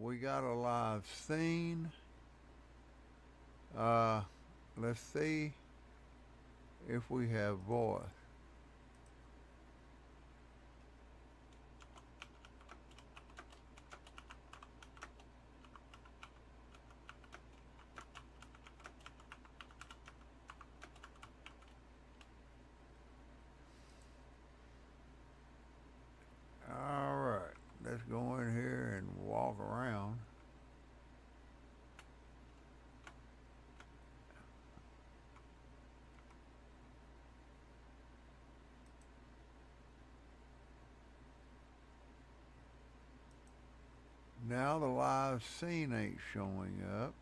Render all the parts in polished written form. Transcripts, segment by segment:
We got a live scene. Uh, let's see if we have voice. All right, let's go in here and walk around. Now the live scene ain't showing up,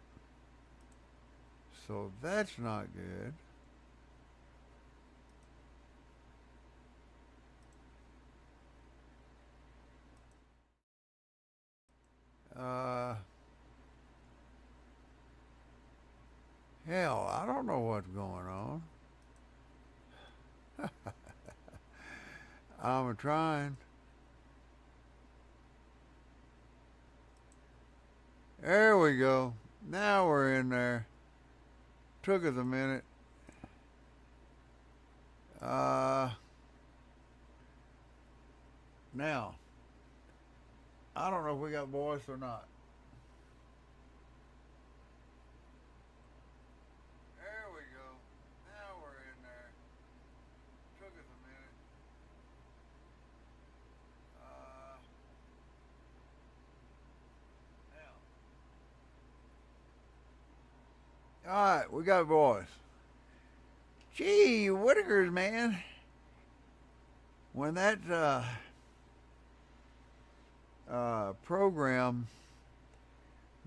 so that's not good. Uh, Hell, I don't know what's going on. I'm trying. There we go. Now we're in there. Took us a minute. Uh, Now, I don't know if we got voice or not. There we go. Now we're in there. Took us a minute. Uh, All right, we got voice. Gee, Whitakers, man. When that program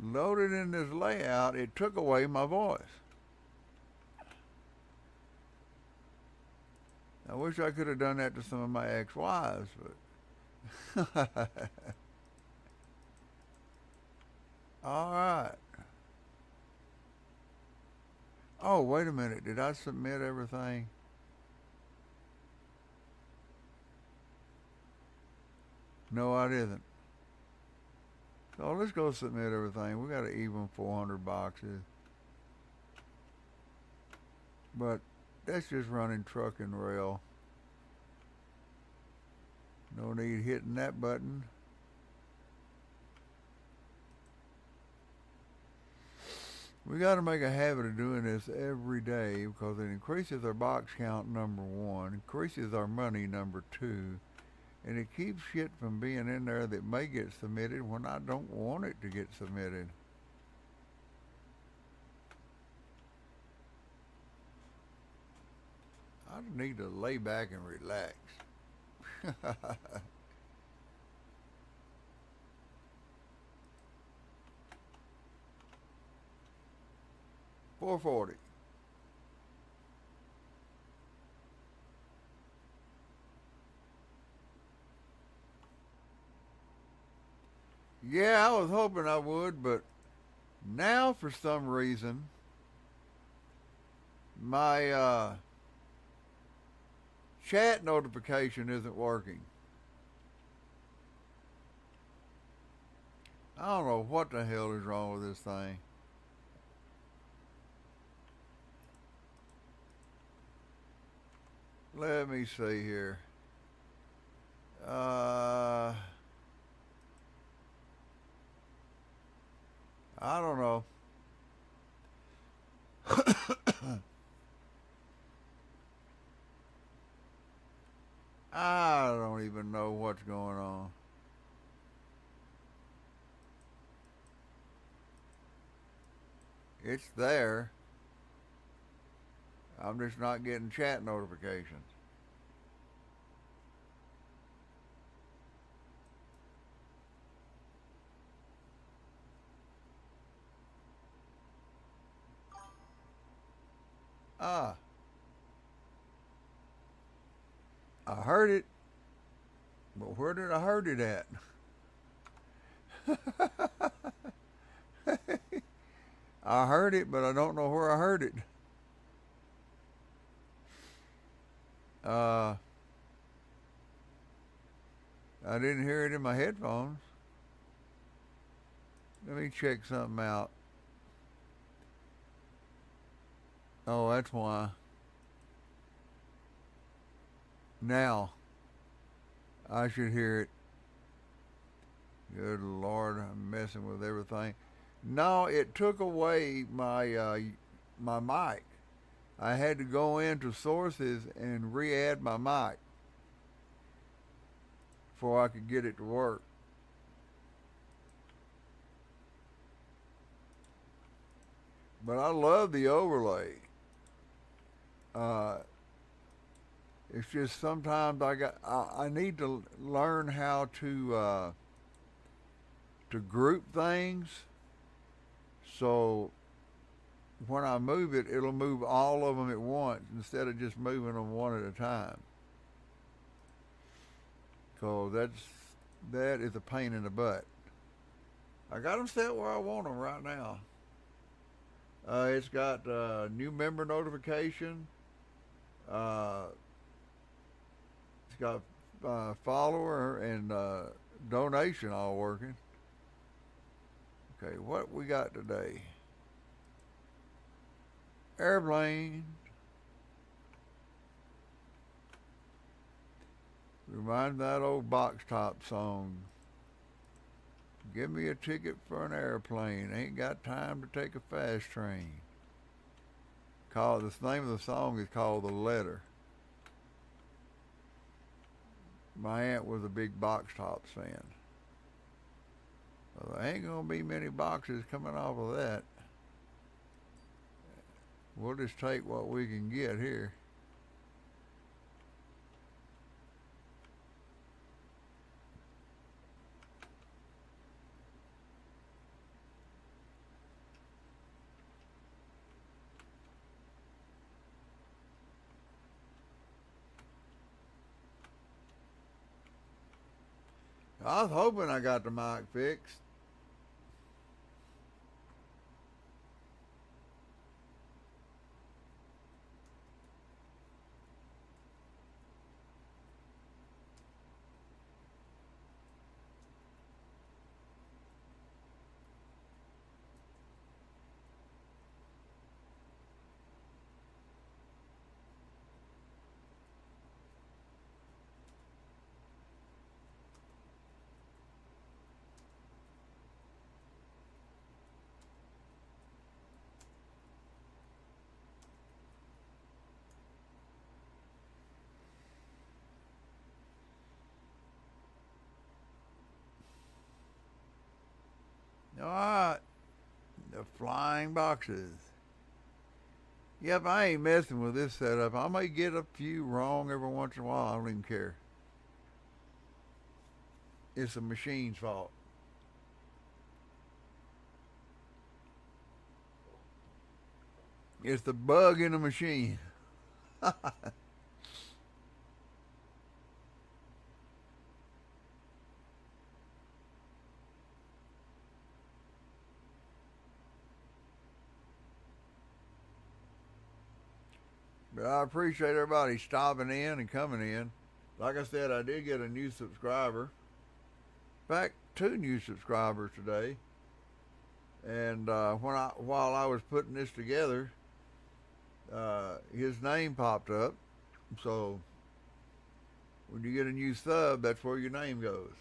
loaded in this layout, it took away my voice. I wish I could have done that to some of my ex-wives, but all right. Oh, wait a minute. Did I submit everything? No, I didn't. So let's go submit everything. We got an even 400 boxes. But that's just running truck and rail. No need hitting that button. We got to make a habit of doing this every day because it increases our box count, number one, increases our money, number two, and it keeps shit from being in there that may get submitted when I don't want it to get submitted. I need to lay back and relax. 440. Yeah, I was hoping I would, but now for some reason my chat notification isn't working. I don't know what the hell is wrong with this thing. Let me see here. Uh, I don't know. I don't even know what's going on. It's there. I'm just not getting chat notifications. Ah, I heard it, but where did I heard it at? I heard it, but I don't know where I heard it. Uh, I didn't hear it in my headphones. Let me check something out. Oh, that's why. Now I should hear it. Good Lord, I'm messing with everything. No, it took away my mic. I had to go into sources and re-add my mic before I could get it to work. But I love the overlay. Uh, it's just sometimes I need to learn how to group things so when I move it, it'll move all of them at once instead of just moving them one at a time. Cause that is a pain in the butt. I got them set where I want them right now. It's got new member notification. Uh, it's got follower and donation all working. Okay, what we got today? Airplane. Reminds me of that old box top song. Give me a ticket for an airplane. Ain't got time to take a fast train. The name of the song is called The Letter. My aunt was a big box tops fan. Well, there ain't gonna be many boxes coming off of that. We'll just take what we can get here. I was hoping I got the mic fixed. Alright, the flying boxes. Yep, I ain't messing with this setup. I may get a few wrong every once in a while. I don't even care. It's the machine's fault. It's the bug in the machine. But I appreciate everybody stopping in and coming in. Like I said, I did get a new subscriber. In fact, two new subscribers today. And while I was putting this together, his name popped up. So when you get a new sub, that's where your name goes.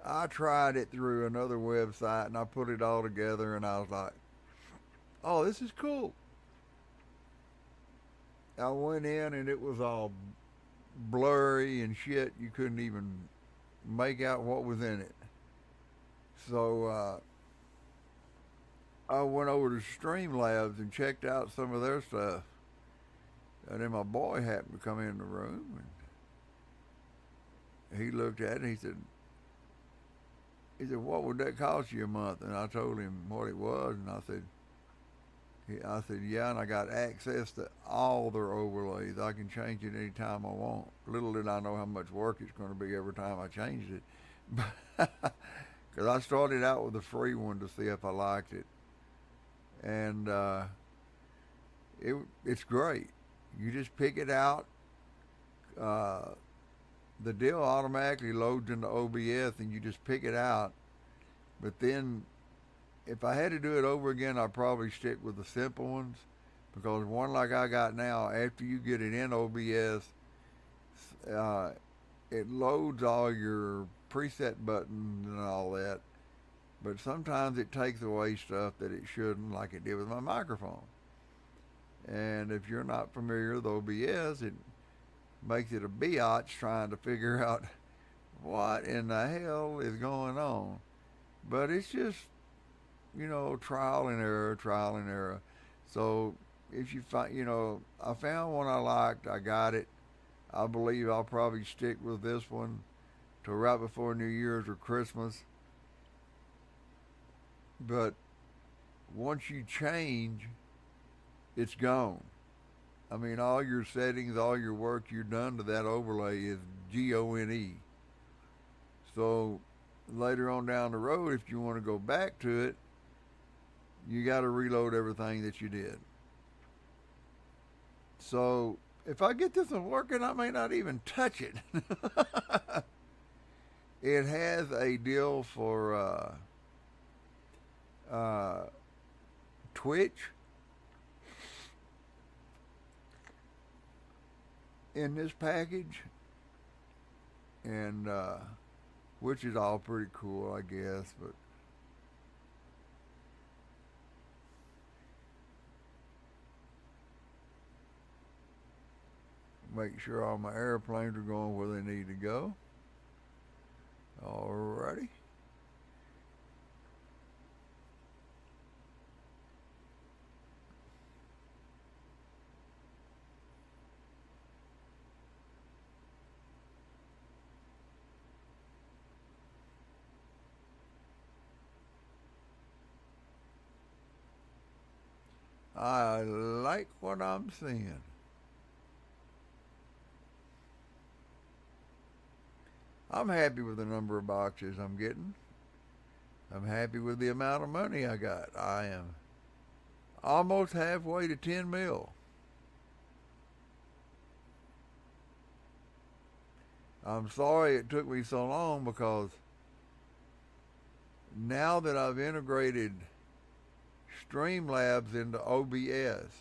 I tried it through another website and I put it all together and I was like, oh, this is cool. I went in and it was all blurry and shit. You couldn't even make out what was in it. So I went over to Streamlabs and checked out some of their stuff. And then my boy happened to come in the room and he looked at it and he said, what would that cost you a month? And I told him what it was and I said, yeah, and I got access to all their overlays. I can change it anytime I want. Little did I know how much work it's going to be every time I changed it. Because I started out with a free one to see if I liked it. And it's great. You just pick it out. the deal automatically loads into OBS and you just pick it out. But then if I had to do it over again, I'd probably stick with the simple ones because one like I got now, after you get it in OBS, uh, it loads all your preset buttons and all that. But sometimes it takes away stuff that it shouldn't, like it did with my microphone. And if you're not familiar with OBS, it makes it a biatch trying to figure out what in the hell is going on. But it's just, trial and error, trial and error. So if you find, I found one I liked, I got it. I believe I'll probably stick with this one till right before New Year's or Christmas. But once you change, it's gone. I mean, all your settings, all your work you've done to that overlay is GONE. So later on down the road, if you want to go back to it, you got to reload everything that you did. So if I get this one working, I may not even touch it. It has a deal for Twitch in this package, and which is all pretty cool, I guess. But make sure all my airplanes are going where they need to go. Alrighty. I like what I'm seeing. I'm happy with the number of boxes I'm getting. I'm happy with the amount of money I got. I am almost halfway to 10 mil. I'm sorry it took me so long because now that I've integrated Streamlabs into OBS,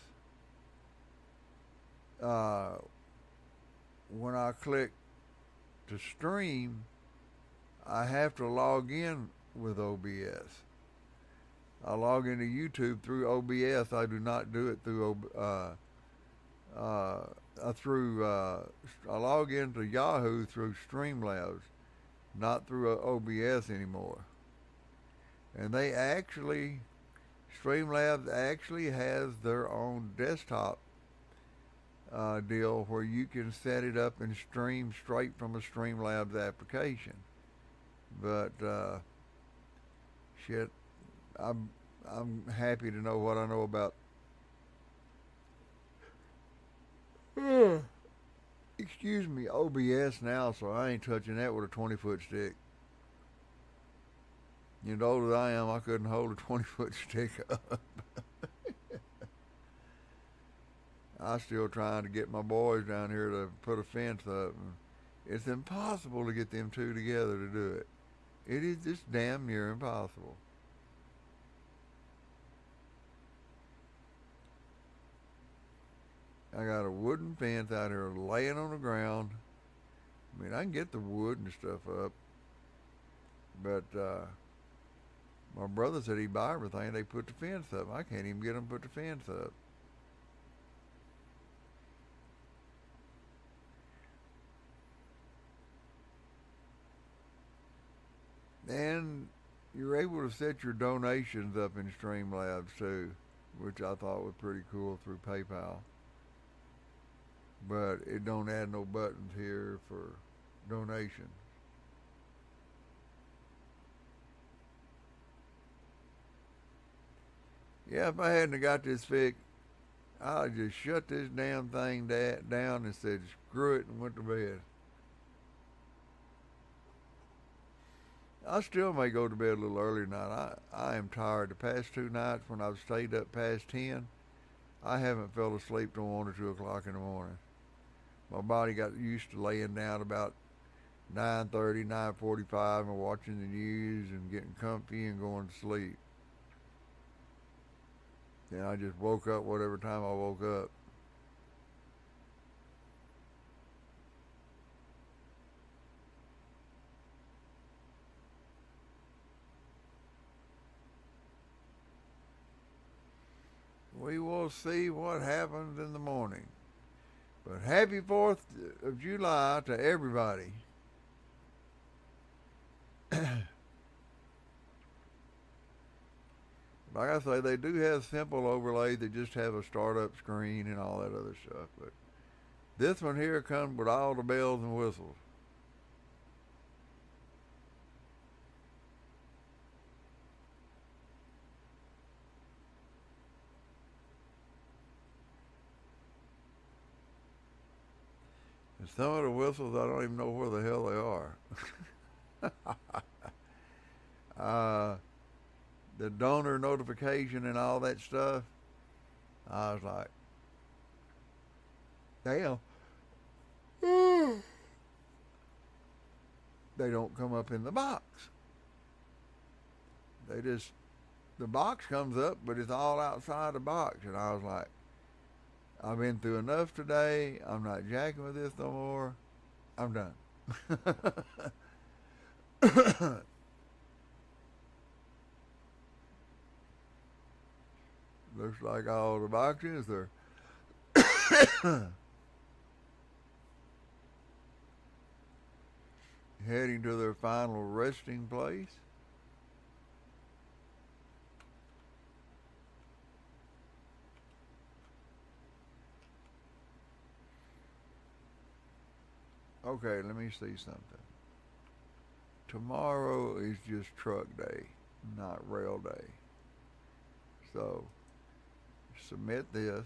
when I click to stream, I have to log in with OBS. I log into YouTube through OBS. I do not do it through I log into Yahoo through Streamlabs, not through OBS anymore. And Streamlabs actually has their own desktop deal where you can set it up and stream straight from a Streamlabs application. But shit, I'm happy to know what I know about. Excuse me, OBS now, so I ain't touching that with a 20-foot stick. You know, the older I am, I couldn't hold a 20-foot stick up. I'm still trying to get my boys down here to put a fence up. And it's impossible to get them two together to do it. It is just damn near impossible. I got a wooden fence out here laying on the ground. I mean, I can get the wood and stuff up, but my brother said he'd buy everything. They put the fence up. I can't even get them to put the fence up. And you're able to set your donations up in Streamlabs too, which I thought was pretty cool through PayPal. But it don't add no buttons here for donations. Yeah, if I hadn't got this fixed, I'd just shut this damn thing down and said screw it and went to bed. I still may go to bed a little earlier tonight. I am tired. The past two nights when I've stayed up past 10, I haven't fell asleep till 1 or 2 o'clock in the morning. My body got used to laying down about 9:30, 9:45, and watching the news and getting comfy and going to sleep. And I just woke up whatever time I woke up. We will see what happens in the morning. But happy 4th of July to everybody. Like I say, they do have simple overlay that just have a startup screen and all that other stuff. But this one here comes with all the bells and whistles. And some of the whistles, I don't even know where the hell they are. uh, the donor notification and all that stuff, I was like, damn. They don't come up in the box. They just, the box comes up, but it's all outside the box. And I was like, I've been through enough today. I'm not jacking with this no more. I'm done. Looks like all the boxes are heading to their final resting place. Okay, let me see something. Tomorrow is just truck day, not rail day. So, submit this.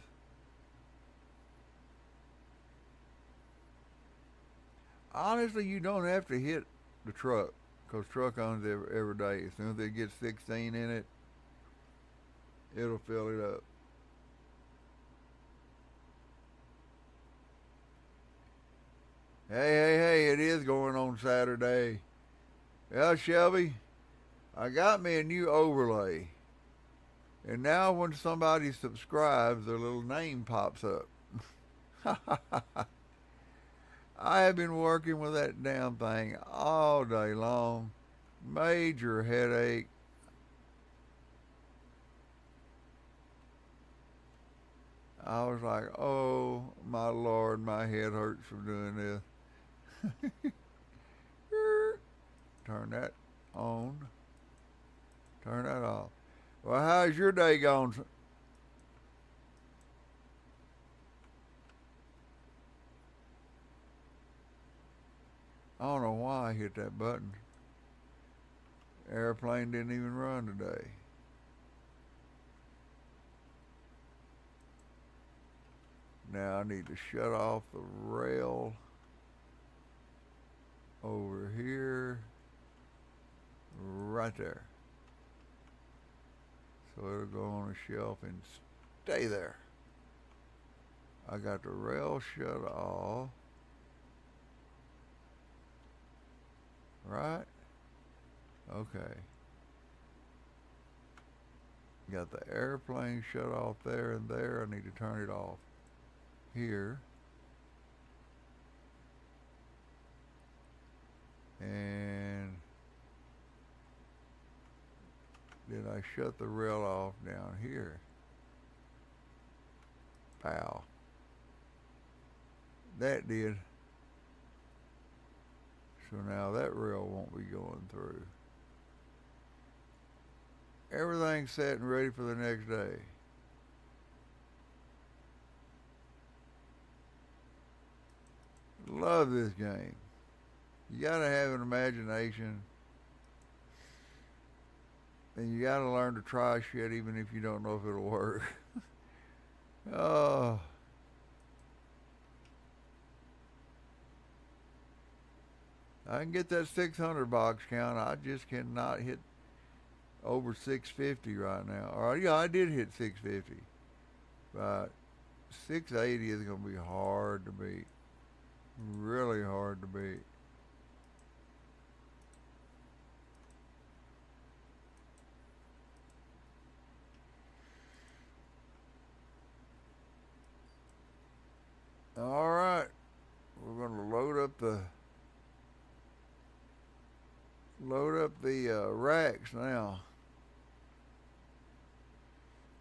Honestly, you don't have to hit the truck because truck owns every day. As soon as it gets 16 in it, it'll fill it up. Hey, it is going on Saturday. Well, Shelby, I got me a new overlay. And now when somebody subscribes, their little name pops up. I have been working with that damn thing all day long. Major headache. I was like, oh my Lord, my head hurts from doing this. Turn that on. Turn that off. Well, how's your day going? I don't know why I hit that button. Airplane didn't even run today. Now I need to shut off the rail over here, right there. So it'll go on a shelf and stay there. I got the rail shut off, right? Okay. Got the airplane shut off there and there. I need to turn it off here. And then I shut the rail off down here. Pow. That did. So now that rail won't be going through. Everything's set and ready for the next day. Love this game. You gotta have an imagination, and you gotta learn to try shit even if you don't know if it'll work. Oh, I can get that 600 box count. I just cannot hit over 650 right now. Or yeah, I did hit 650, but 680 is gonna be hard to beat. Really hard to beat. All right, we're going to load up the racks now.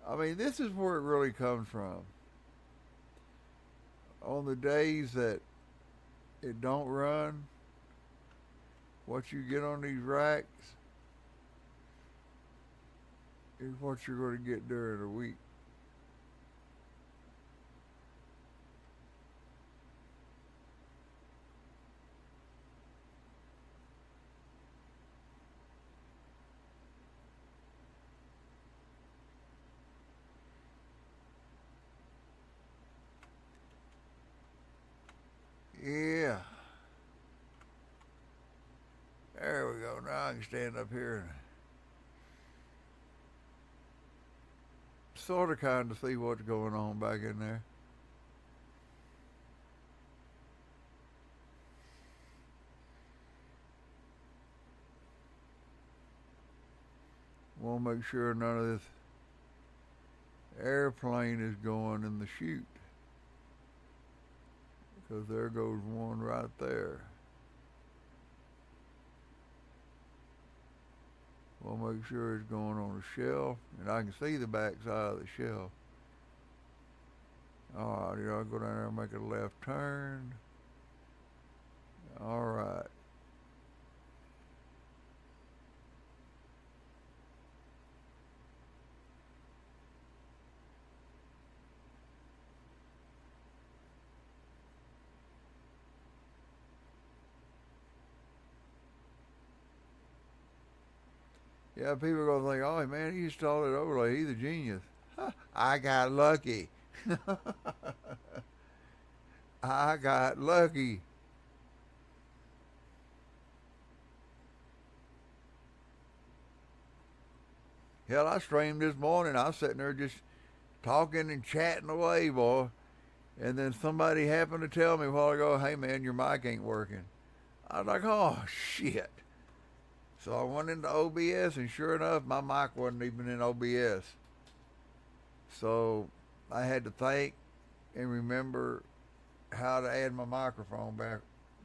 I mean, this is where it really comes from. On the days that it don't run, what you get on these racks is what you're going to get during the week. Yeah, there we go. Now I can stand up here and sort of kind of see what's going on back in there. Want to make sure none of this airplane is going in the chute, because there goes one right there. Want to make sure it's going on the shelf, and I can see the back side of the shelf. All right, I'll go down there and make a left turn. All right. Yeah, people are gonna think, oh man, he installed it overlay. He's a genius. I got lucky. I got lucky. Hell, I streamed this morning. I was sitting there just talking and chatting away, boy. And then somebody happened to tell me a while ago, hey man, your mic ain't working. I was like, oh shit. So I went into OBS, and sure enough, my mic wasn't even in OBS. So I had to think and remember how to add my microphone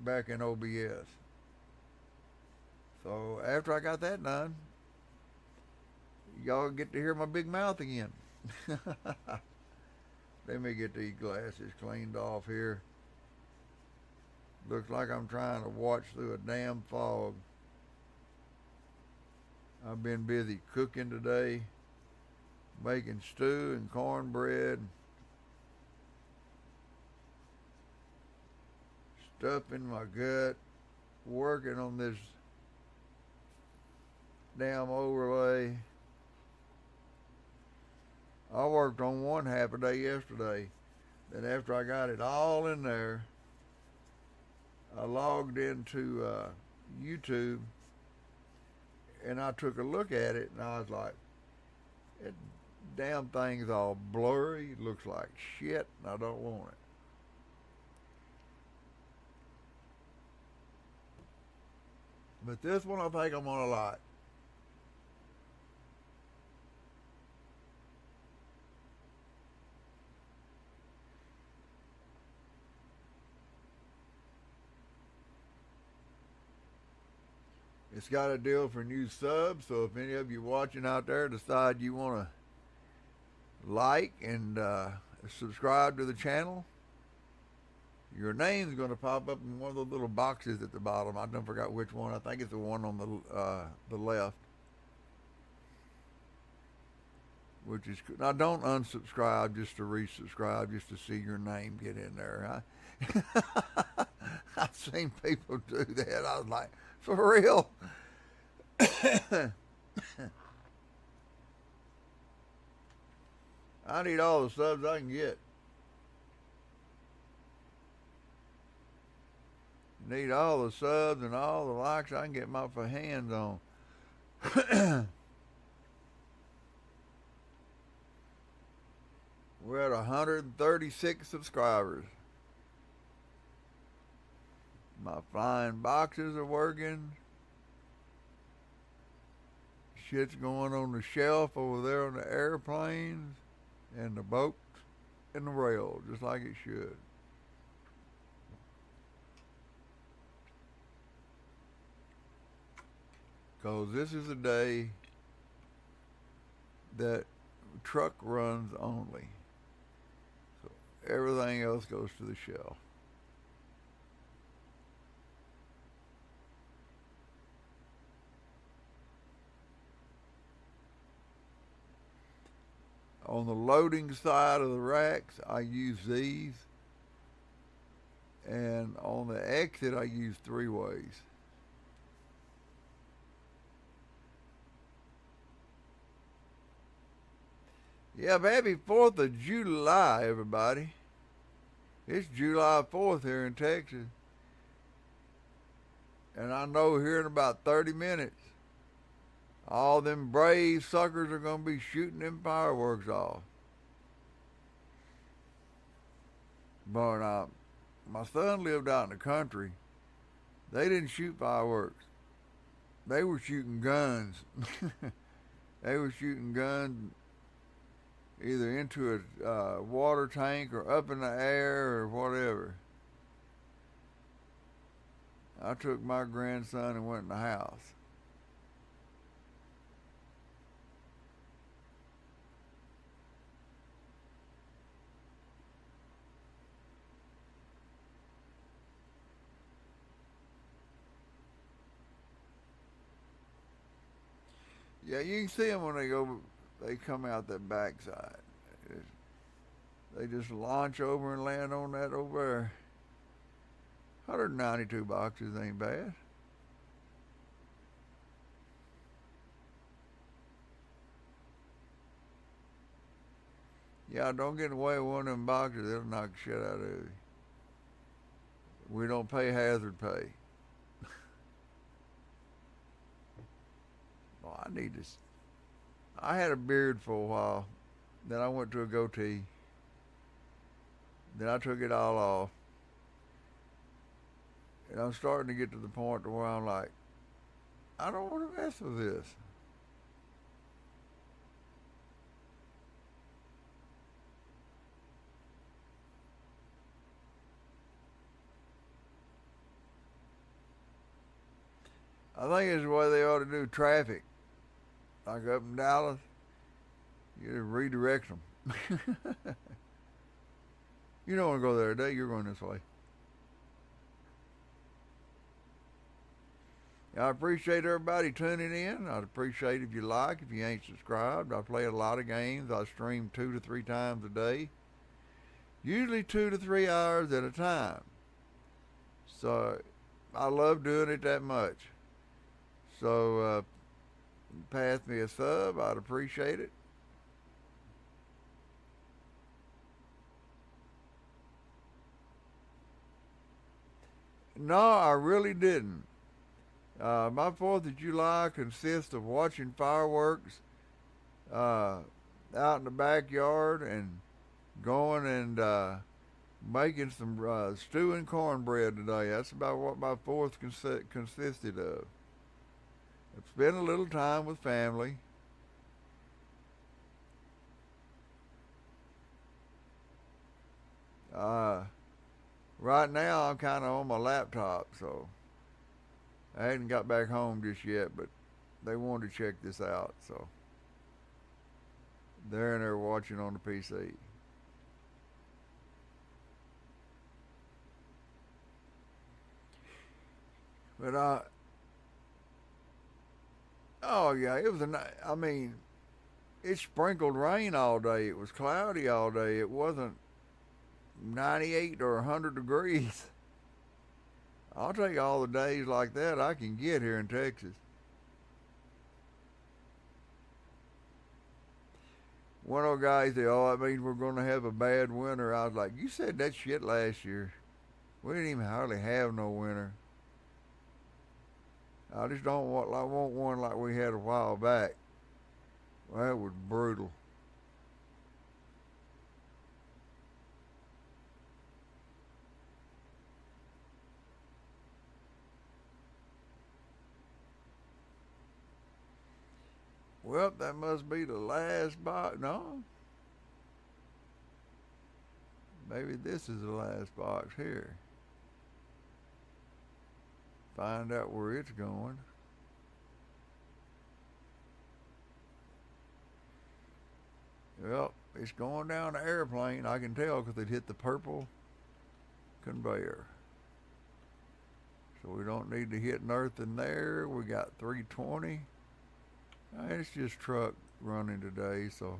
back in OBS. So after I got that done, y'all get to hear my big mouth again. Let me get these glasses cleaned off here. Looks like I'm trying to watch through a damn fog. I've been busy cooking today, making stew and cornbread, stuff in my gut, working on this damn overlay. I worked on one half a day yesterday. Then after I got it all in there, I logged into YouTube, and I took a look at it, and I was like, that damn thing's all blurry, it looks like shit, and I don't want it. But this one I think I'm gonna like. It's got a deal for new subs, so if any of you watching out there decide you want to like and subscribe to the channel, your name's going to pop up in one of those little boxes at the bottom. I don't forgot which one. I think it's the one on the left, which is now don't unsubscribe just to resubscribe just to see your name get in there. I've seen people do that. I was like, for real? I need all the subs I can get. Need all the subs and all the likes I can get my hands on. We're at 136 subscribers. My flying boxes are working. Shit's going on the shelf over there on the airplanes and the boats and the rail, just like it should. because this is a day that truck runs only. So everything else goes to the shelf. On the loading side of the racks, I use these, and on the exit, I use three ways. Yeah, happy 4th of July, everybody. It's July 4th here in Texas, and I know here in about 30 minutes, all them brave suckers are going to be shooting them fireworks off. But my son lived out in the country. They didn't shoot fireworks. They were shooting guns. They were shooting guns either into a water tank or up in the air or whatever. I took my grandson and went in the house. Yeah, you can see them when they come out that backside. They just launch over and land on that over there. 192 boxes ain't bad. Yeah, don't get away with one of them boxes. It'll knock the shit out of you. We don't pay hazard pay. Well, I need this. I had a beard for a while. Then I went to a goatee. Then I took it all off. And I'm starting to get to the point where I'm like, I don't want to mess with this. I think it's the way they ought to do traffic. Like up in Dallas, you just redirect them. You don't want to go there today, you're going this way. I appreciate everybody tuning in. I'd appreciate if you like, if you ain't subscribed. I play a lot of games. I stream 2 to 3 times a day, usually 2 to 3 hours at a time. So I love doing it that much. So pass me a sub. I'd appreciate it. No, I really didn't. My 4th of July consists of watching fireworks uh, out in the backyard and going and making some stew and cornbread today. That's about what my 4th consisted of. Spend a little time with family. Uh, right now, I'm kind of on my laptop, so I hadn't got back home just yet, but they wanted to check this out, so they're in there watching on the PC. But oh yeah, it was I mean, it sprinkled rain all day. It was cloudy all day. It wasn't 98 or 100 degrees. I'll take all the days like that I can get here in Texas. One of the guys said, "Oh, that means we're going to have a bad winter." I was like, "You said that shit last year. We didn't even hardly have no winter. I just don't want. I want one like we had a while back. Well, that was brutal." Well, that must be the last box. No, maybe this is the last box here. Find out where it's going. it's going down the airplane. I can tell because it hit the purple conveyor. So we don't need to hit nothing there. We got 320. It's just truck running today, so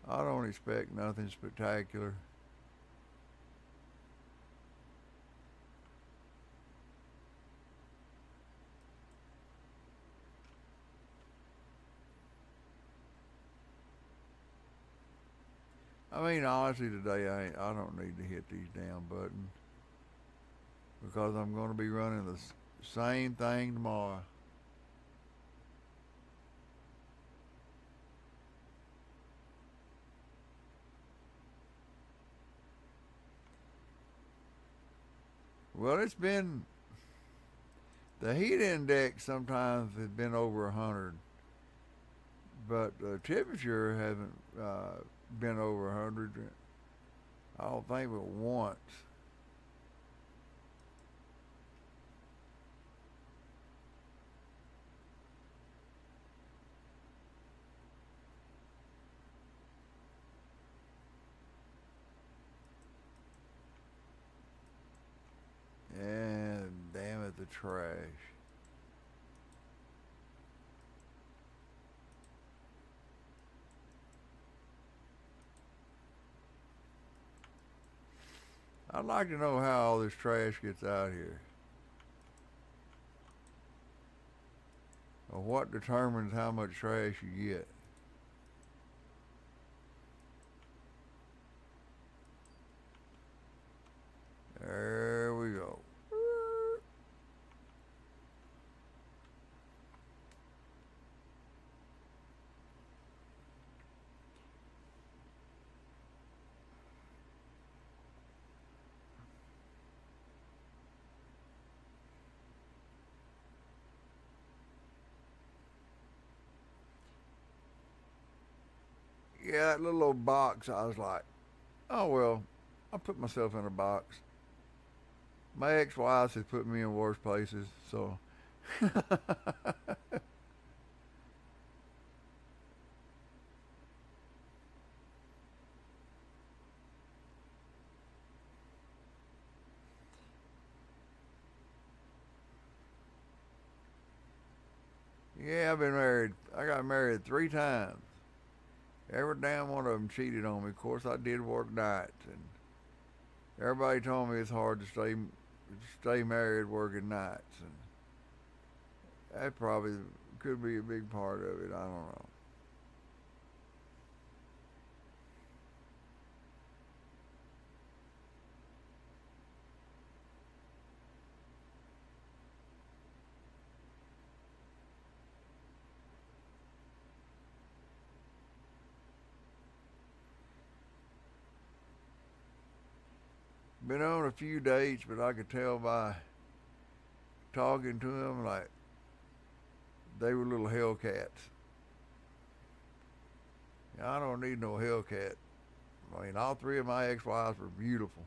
I don't expect nothing spectacular. I mean, honestly, today I don't need to hit these damn buttons because I'm going to be running the same thing tomorrow. Well, it's been the heat index sometimes has been over 100, but the temperature hasn't been over 100. I don't think but once. And damn it, the trash. I'd like to know how all this trash gets out here. Or what determines how much trash you get. There we go. Yeah, that little old box, I was like, oh well, I put myself in a box. My ex-wife has put me in worse places, so yeah, I've been married. I got married 3 times. Every damn one of them cheated on me. Of course, I did work nights, and everybody told me it's hard to stay married working nights, and that probably could be a big part of it. I don't know. Been on a few dates, but I could tell by talking to them like they were little Hellcats. I don't need no Hellcat. I mean, all 3 of my ex-wives were beautiful.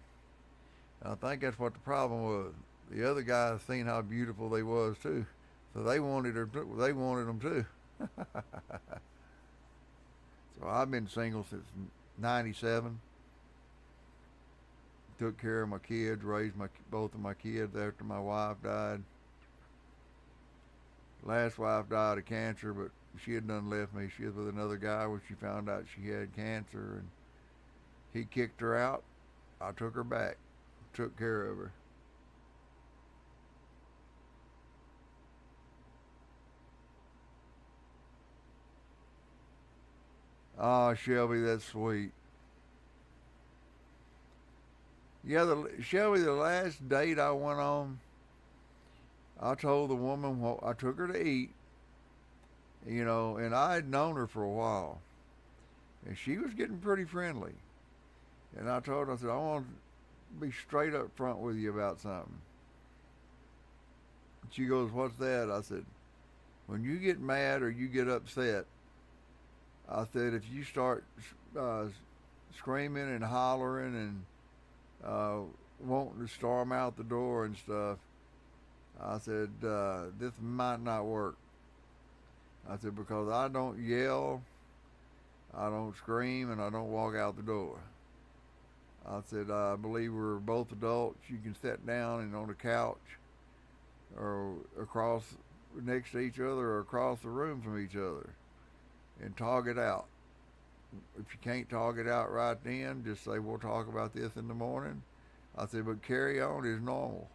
And I think that's what the problem was. The other guys seen how beautiful they was too, so they wanted her. They wanted them too. So I've been single since '97. Took care of my kids, raised both of my kids after my wife died. Last wife died of cancer, but she had done left me. She was with another guy when she found out she had cancer, and he kicked her out. I took her back, took care of her. Ah, Shelby, that's sweet. Yeah, Shelby, the last date I went on, I told the woman what I took her to eat, and I had known her for a while, and she was getting pretty friendly. And I told her, I said, I want to be straight up front with you about something. She goes, what's that? I said, when you get mad or you get upset, I said, if you start uh, screaming and hollering and uh, wanting to storm out the door and stuff, I said, this might not work. I said, because I don't yell, I don't scream and I don't walk out the door. I said, I believe we're both adults. You can sit down and on the couch or across next to each other or across the room from each other and talk it out. If you can't talk it out right then, just say, we'll talk about this in the morning. I said, but carry on as normal.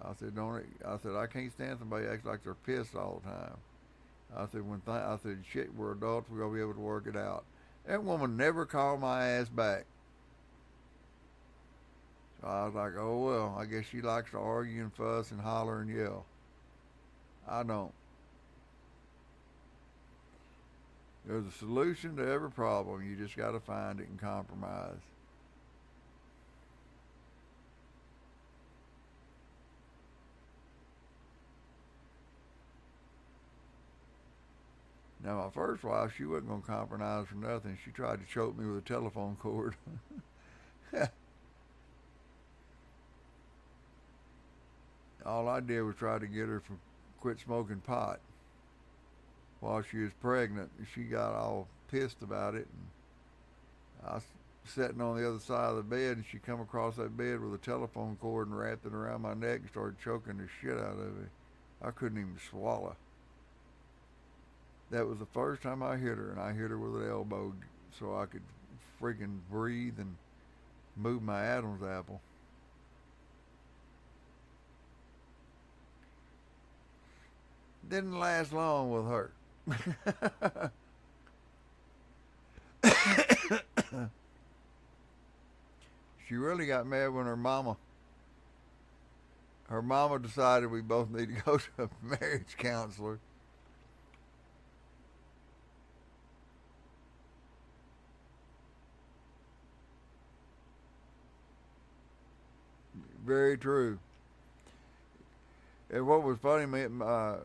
I said, don't. I said, I can't stand somebody acts like they're pissed all the time. I said, I said, shit, we're adults. We're gonna be able to work it out. That woman never called my ass back. So I was like, oh well, I guess she likes to argue and fuss and holler and yell. I don't. There's a solution to every problem. You just got to find it and compromise. Now, my first wife, she wasn't going to compromise for nothing. She tried to choke me with a telephone cord. All I did was try to get her to quit smoking pot while she was pregnant. She got all pissed about it, and I was sitting on the other side of the bed, and she come across that bed with a telephone cord and wrapped it around my neck and started choking the shit out of me. I couldn't even swallow. That was the first time I hit her, and I hit her with an elbow so I could freaking breathe and move my Adam's apple. Didn't last long with her. She really got mad when her mama decided we both need to go to a marriage counselor. Very true. And what was funny, my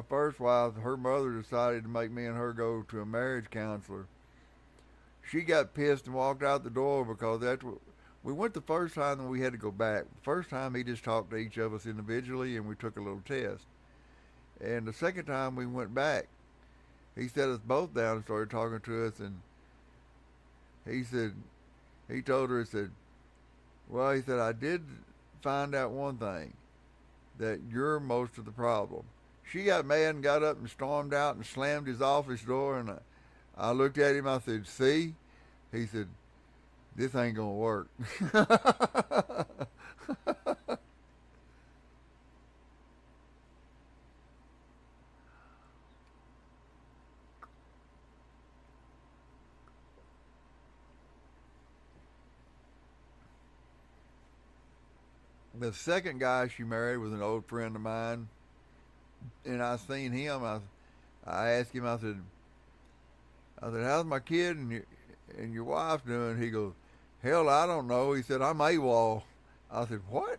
first wife, her mother decided to make me and her go to a marriage counselor. She got pissed and walked out the door because that's what we went the first time and we had to go back. The first time he just talked to each of us individually and we took a little test. And the second time we went back, he set us both down and started talking to us, and he said, he told her, he said, well, he said, I did find out one thing, that you're most of the problem. She got mad and got up and stormed out and slammed his office door, and I looked at him, I said, see? He said, this ain't gonna work. The second guy she married was an old friend of mine, and I seen him. I asked him. I said, how's my kid and your wife doing? He goes, hell, I don't know. He said, I'm AWOL. I said, what?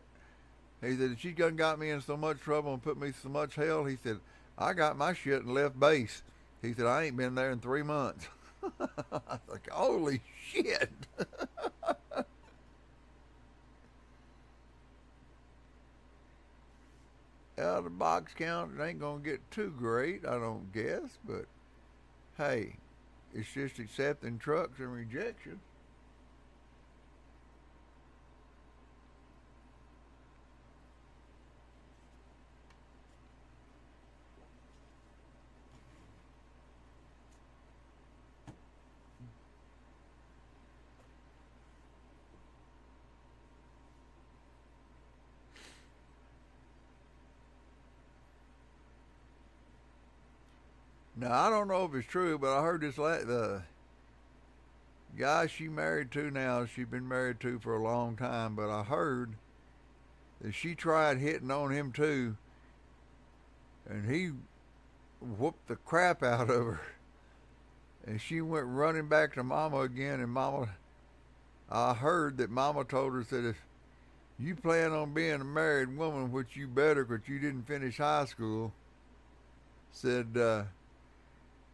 He said, she done got me in so much trouble and put me so much hell. He said, I got my shit and left base. He said, I ain't been there in 3 months. I was like, holy shit. Out of the box count, it ain't gonna get too great, I don't guess, but hey, it's just accepting trucks and rejection. Now I don't know if it's true, but I heard this the guy she married to now, she's been married to for a long time, but I heard that she tried hitting on him too, and he whooped the crap out of her. And she went running back to Mama again, and I heard that Mama told her, said, if you plan on being a married woman, which you better because you didn't finish high school, said,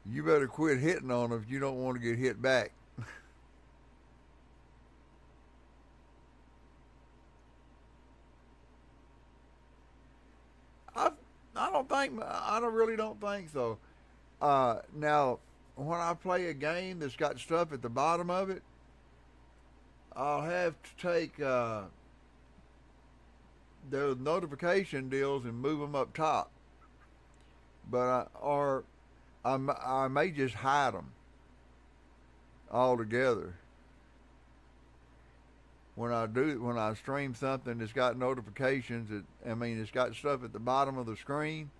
you better quit hitting on them if you don't want to get hit back. I I don't really don't think so. Now when I play a game that's got stuff at the bottom of it, I'll have to take those notification deals and move them up top. I may just hide them altogether. When I stream something that's got notifications, it's got stuff at the bottom of the screen.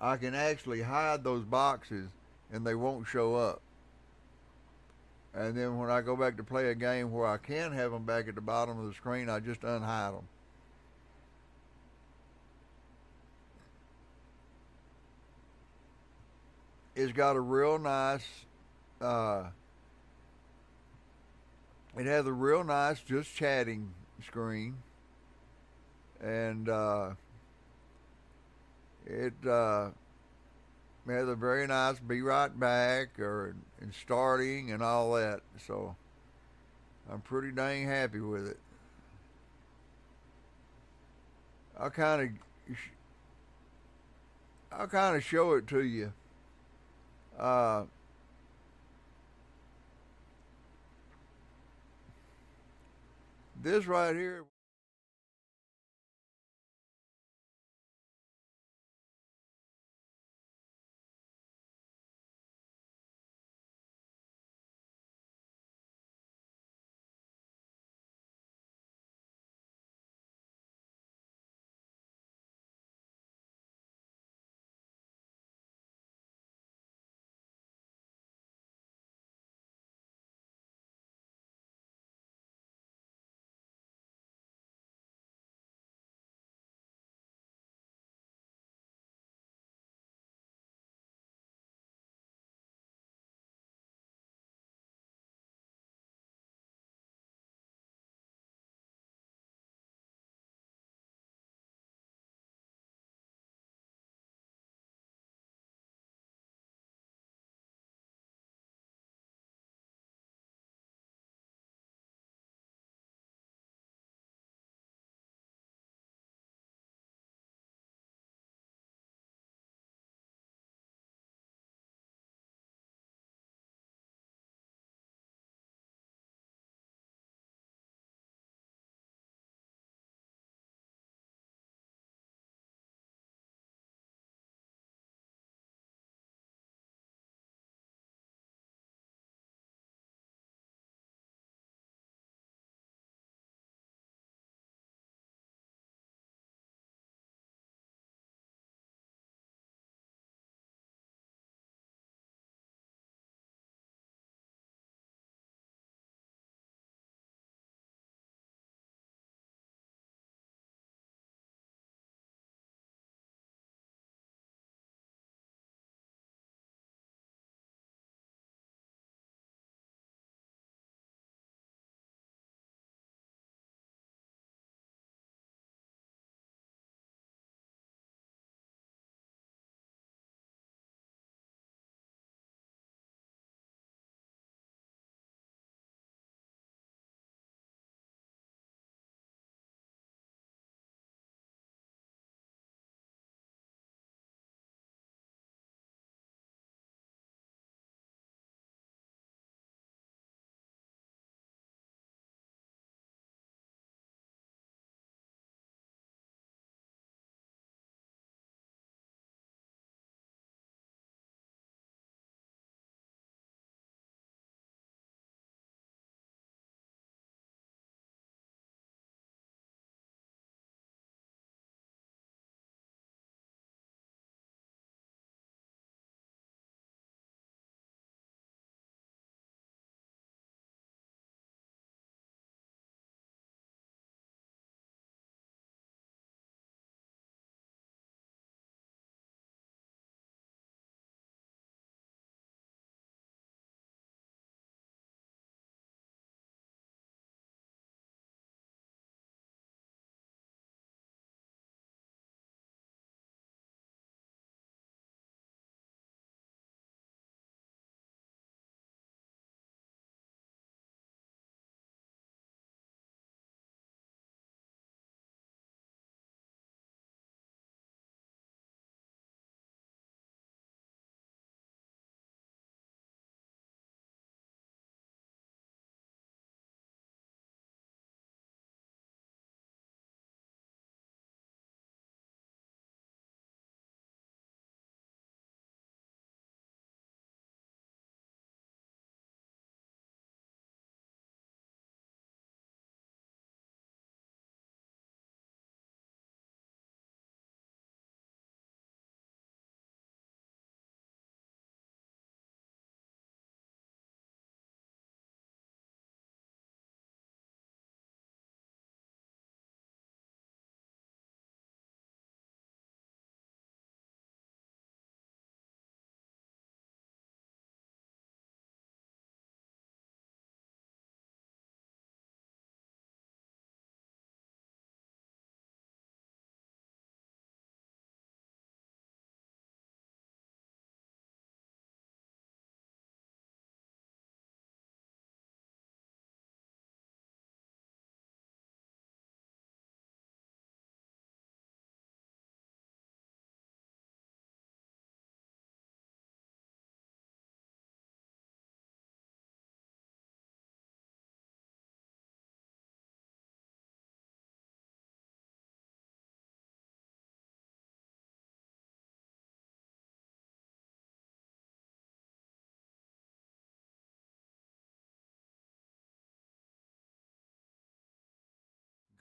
I can actually hide those boxes and they won't show up. And then when I go back to play a game where I can have them back at the bottom of the screen, I just unhide them. It's got a real nice, uh, it has a real nice just chatting screen, and it has a very nice be right back or and starting and all that. So I'm pretty dang happy with it. I'll kind of I'll kind of show it to you. Uh, this right here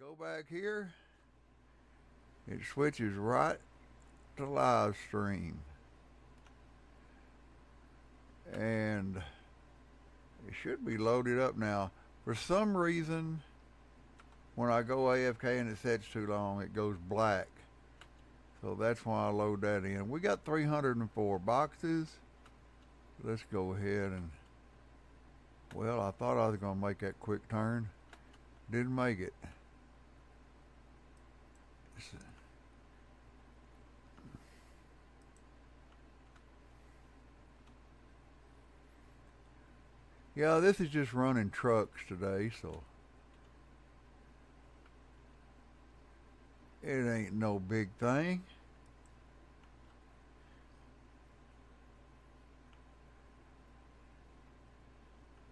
Go back here, it switches right to live stream. And it should be loaded up now. For some reason, when I go AFK and it sets too long, it goes black. So that's why I load that in. We got 304 boxes. Let's go ahead and, well, I thought I was going to make that quick turn. Didn't make it. Yeah, this is just running trucks today, so it ain't no big thing.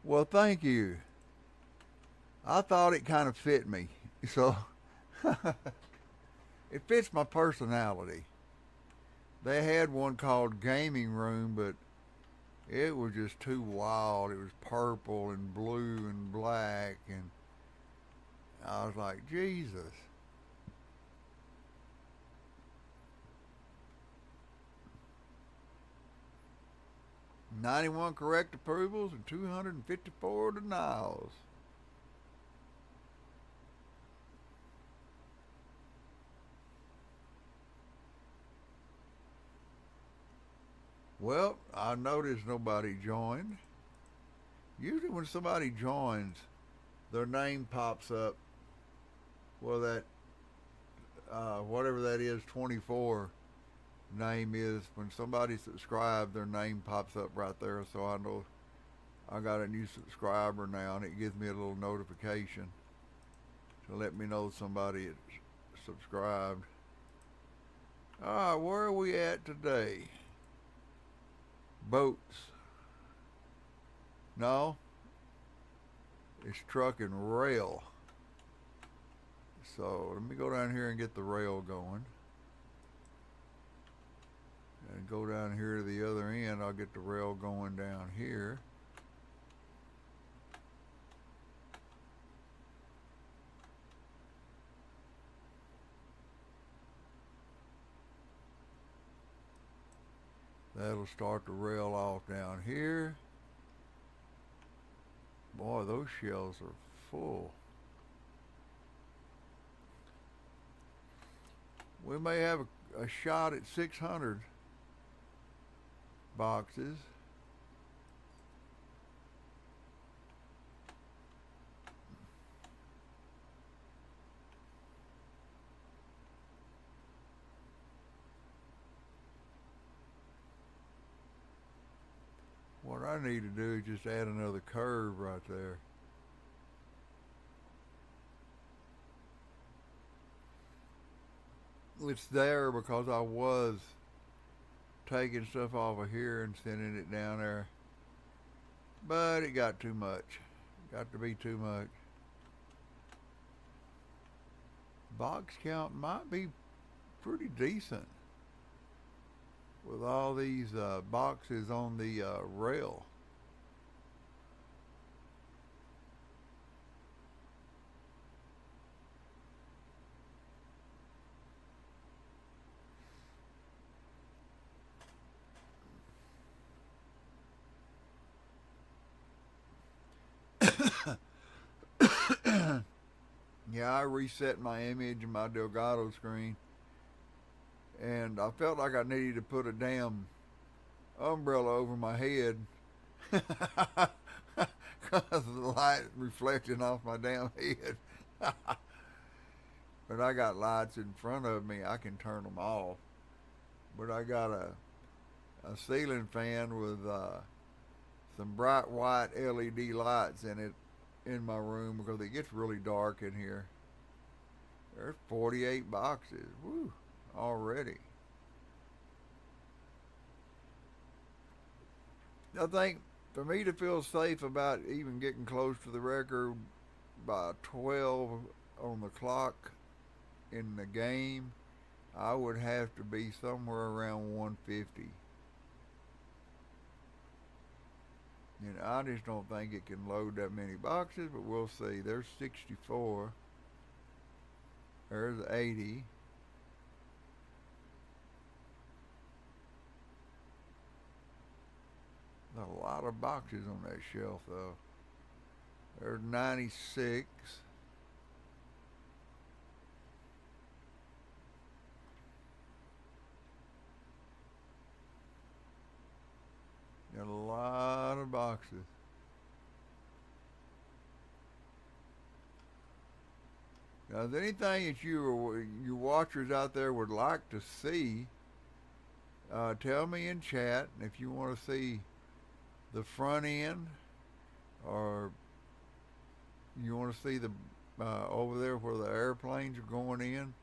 Well, thank you. I thought it kind of fit me, so it fits my personality. They had one called Gaming Room, but it was just too wild. It was purple and blue and black, and I was like, Jesus. "91 correct approvals and 254 denials." Well, I noticed nobody joined. Usually when somebody joins, their name pops up. Well, that whatever that is, 24 name is. When somebody subscribed, their name pops up right there, so I know I got a new subscriber now, and it gives me a little notification to let me know somebody had subscribed. All right, where are we at today? Boats. No, it's truck and rail. So let me go down here and get the rail going. And go down here to the other end. I'll get the rail going down here. That'll start the rail off down here. Boy, those shells are full. We may have a shot at 600 boxes. What I need to do is just add another curve right there. It's there because I was taking stuff off of here and sending it down there, but it got too much. Got to be too much. Box count might be pretty decent with all these boxes on the rail. Yeah, I reset my image in my Delgado screen, and I felt like I needed to put a damn umbrella over my head because the light reflecting off my damn head. But I got lights in front of me, I can turn them off. But I got a ceiling fan with some bright white LED lights in it in my room because it gets really dark in here. There's 48 boxes. Woo, already. I think for me to feel safe about even getting close to the record by 12 on the clock in the game, I would have to be somewhere around 150. And I just don't think it can load that many boxes, but we'll see. There's 64. There's 80. There's a lot of boxes on that shelf though. There's 96. Got a lot of boxes. Now, is there anything that you watchers out there would like to see? Tell me in chat if you want to see the front end, or you want to see the over there where the airplanes are going in.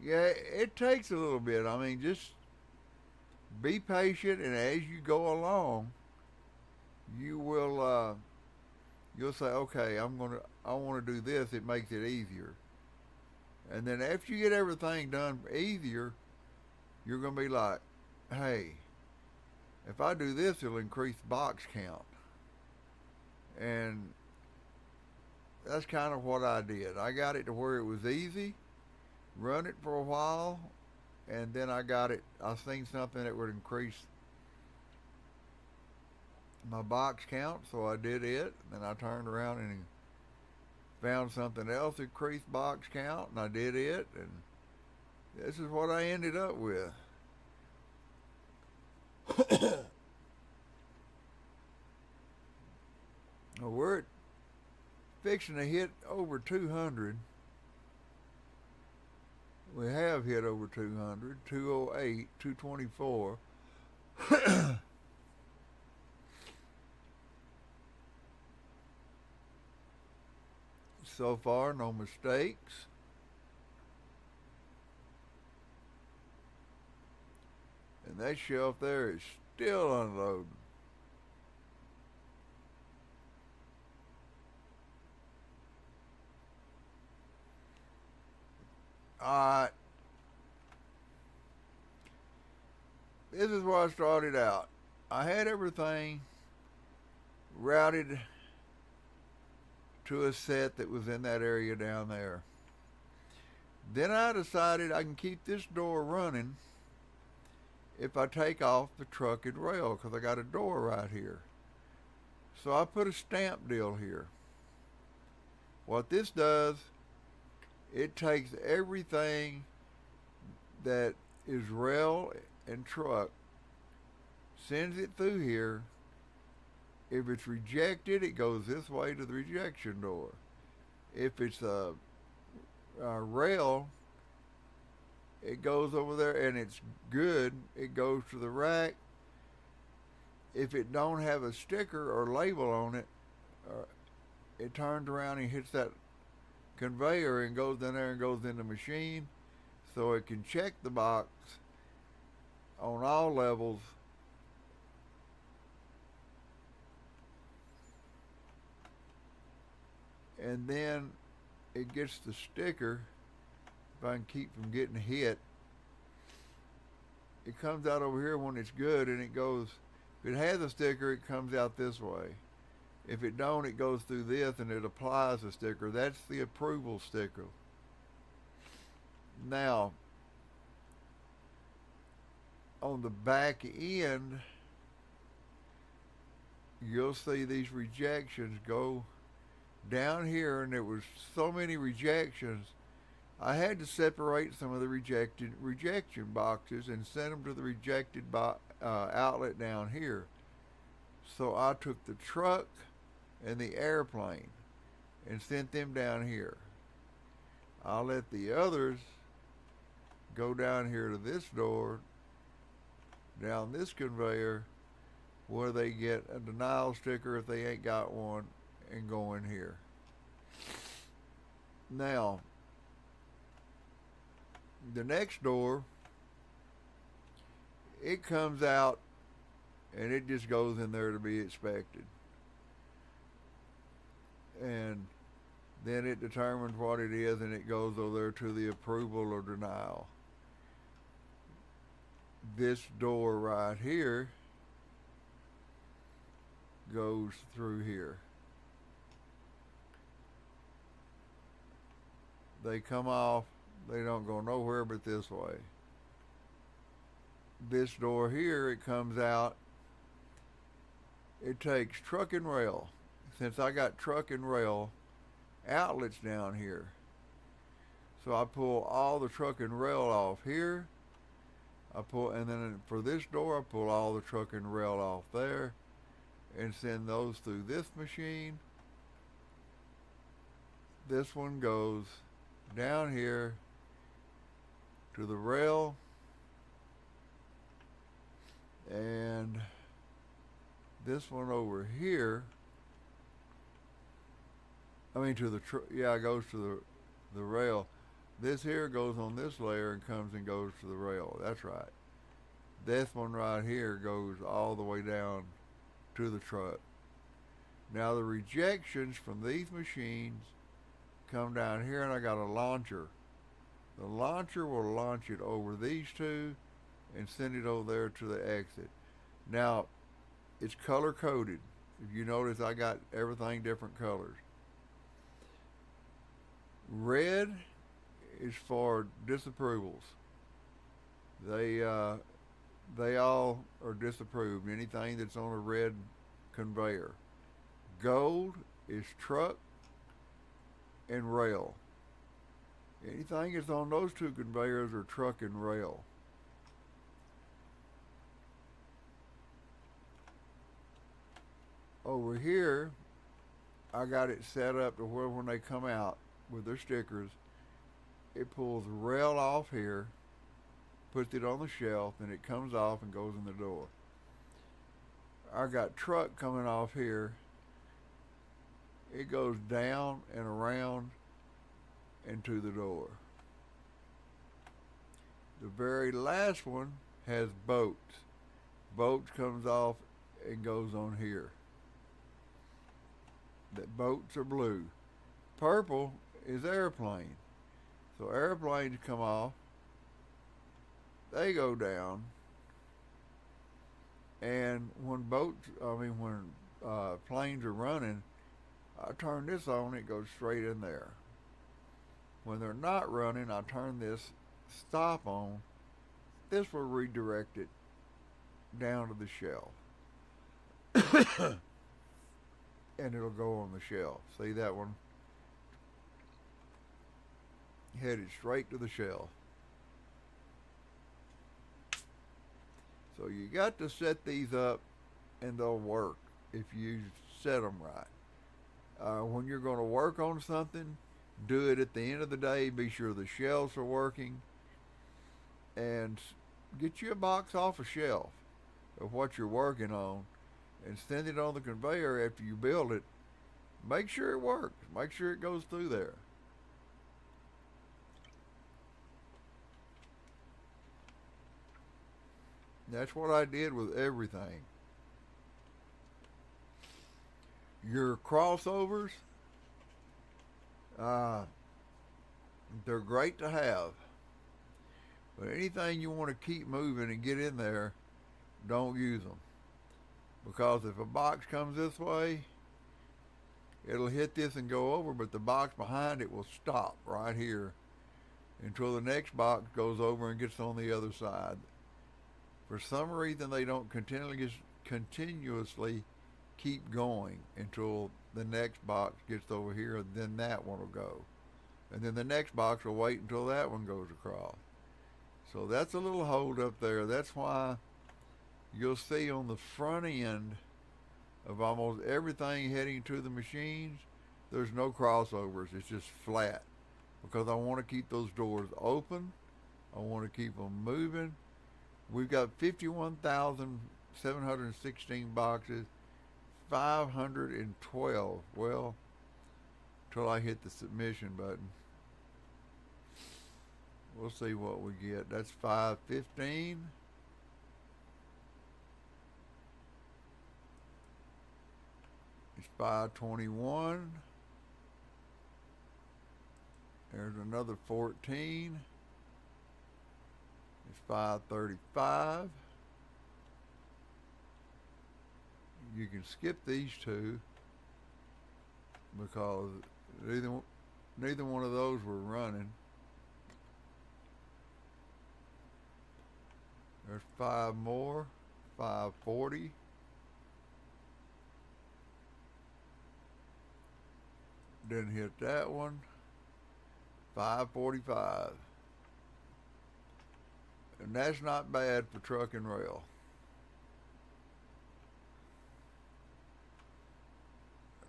Yeah, it takes a little bit. I mean, just be patient, and as you go along, you will you'll say, okay, I want to do this. It makes it easier, and then after you get everything done easier, you're gonna be like, hey, if I do this, it'll increase box count, and that's kind of what I did. I got it to where it was easy, run it for a while, and then I seen something that would increase my box count, so I did it. Then I turned around and found something else that increased box count, and I did it, and this is what I ended up with. Well, we're fixing to hit over 200. We have hit over 200, 208, 224. So far, no mistakes. And that shelf there is still unloading. Alright, this is where I started out. I had everything routed to a set that was in that area down there. Then I decided I can keep this door running if I take off the truck and rail, because I got a door right here. So I put a stamp deal here. What this does, it takes everything that is rail and truck, sends it through here. If it's rejected, it goes this way to the rejection door. If it's a rail, it goes over there and it's good, it goes to the rack. If it don't have a sticker or label on it, it turns around and hits that conveyor and goes in there and goes in the machine, so it can check the box on all levels. And then it gets the sticker. If I can keep from getting hit, it comes out over here when it's good, and it goes, if it has a sticker, it comes out this way. If it don't, it goes through this and it applies a sticker. That's the approval sticker. Now, on the back end, you'll see these rejections go down here, and there was so many rejections, I had to separate some of the rejection boxes and send them to the rejected outlet down here. So I took the truck and the airplane and sent them down here. I'll let the others go down here to this door, down this conveyor, where they get a denial sticker if they ain't got one, and go in here. Now, the next door, it comes out and it just goes in there to be expected. And Then it determines what it is and it goes over there to the approval or denial. This door right here goes through here. They come off, they don't go nowhere but this way. This door here, it comes out, it takes truck and rail. Since I got truck and rail outlets down here, so I pull all the truck and rail off here. And then for this door, I pull all the truck and rail off there and send those through this machine. This one goes down here to the rail, and this one over here, to the, it goes to the rail. This here goes on this layer and comes and goes to the rail. That's right. This one right here goes all the way down to the truck. Now the rejections from these machines come down here, and I got a launcher. The launcher will launch it over these two and send it over there to the exit. Now, it's color coded. If you notice, I got everything different colors. Red is for disapprovals. They all are disapproved. Anything that's on a red conveyor. Gold is truck and rail. Anything that's on those two conveyors are truck and rail. Over here, I got it set up to where when they come out with their stickers, it pulls the rail off here, puts it on the shelf, and it comes off and goes in the door. I got truck coming off here. It goes down and around and to the door. The very last one has boats. Boats comes off and goes on here. The boats are blue. Purple is airplane. So airplanes come off, they go down, and when planes are running, I turn this on, it goes straight in there. When they're not running, I turn this stop on. This will redirect it down to the shelf. And it'll go on the shelf. See that one? Headed straight to the shelf. So you got to set these up and they'll work if you set them right. When you're going to work on something, do it at the end of the day. Be sure the shelves are working, and get you a box off a shelf of what you're working on and send it on the conveyor after you build it. Make sure it works. Make sure it goes through there. That's what I did with everything. Your crossovers, they're great to have. But anything you want to keep moving and get in there, don't use them. Because if a box comes this way, it'll hit this and go over, but the box behind it will stop right here until the next box goes over and gets on the other side. For some reason, they don't continuously keep going until the next box gets over here, and then that one will go. And then the next box will wait until that one goes across. So that's a little hold up there. That's why you'll see on the front end of almost everything heading to the machines, there's no crossovers. It's just flat. Because I want to keep those doors open. I want to keep them moving. We've got 51,716 boxes, 512. Well, till I hit the submission button. We'll see what we get. That's 515. It's 521. There's another 14. It's 535. You can skip these two because neither one of those were running. There's 5 more. 540. Didn't hit that one. 545. And that's not bad for truck and rail.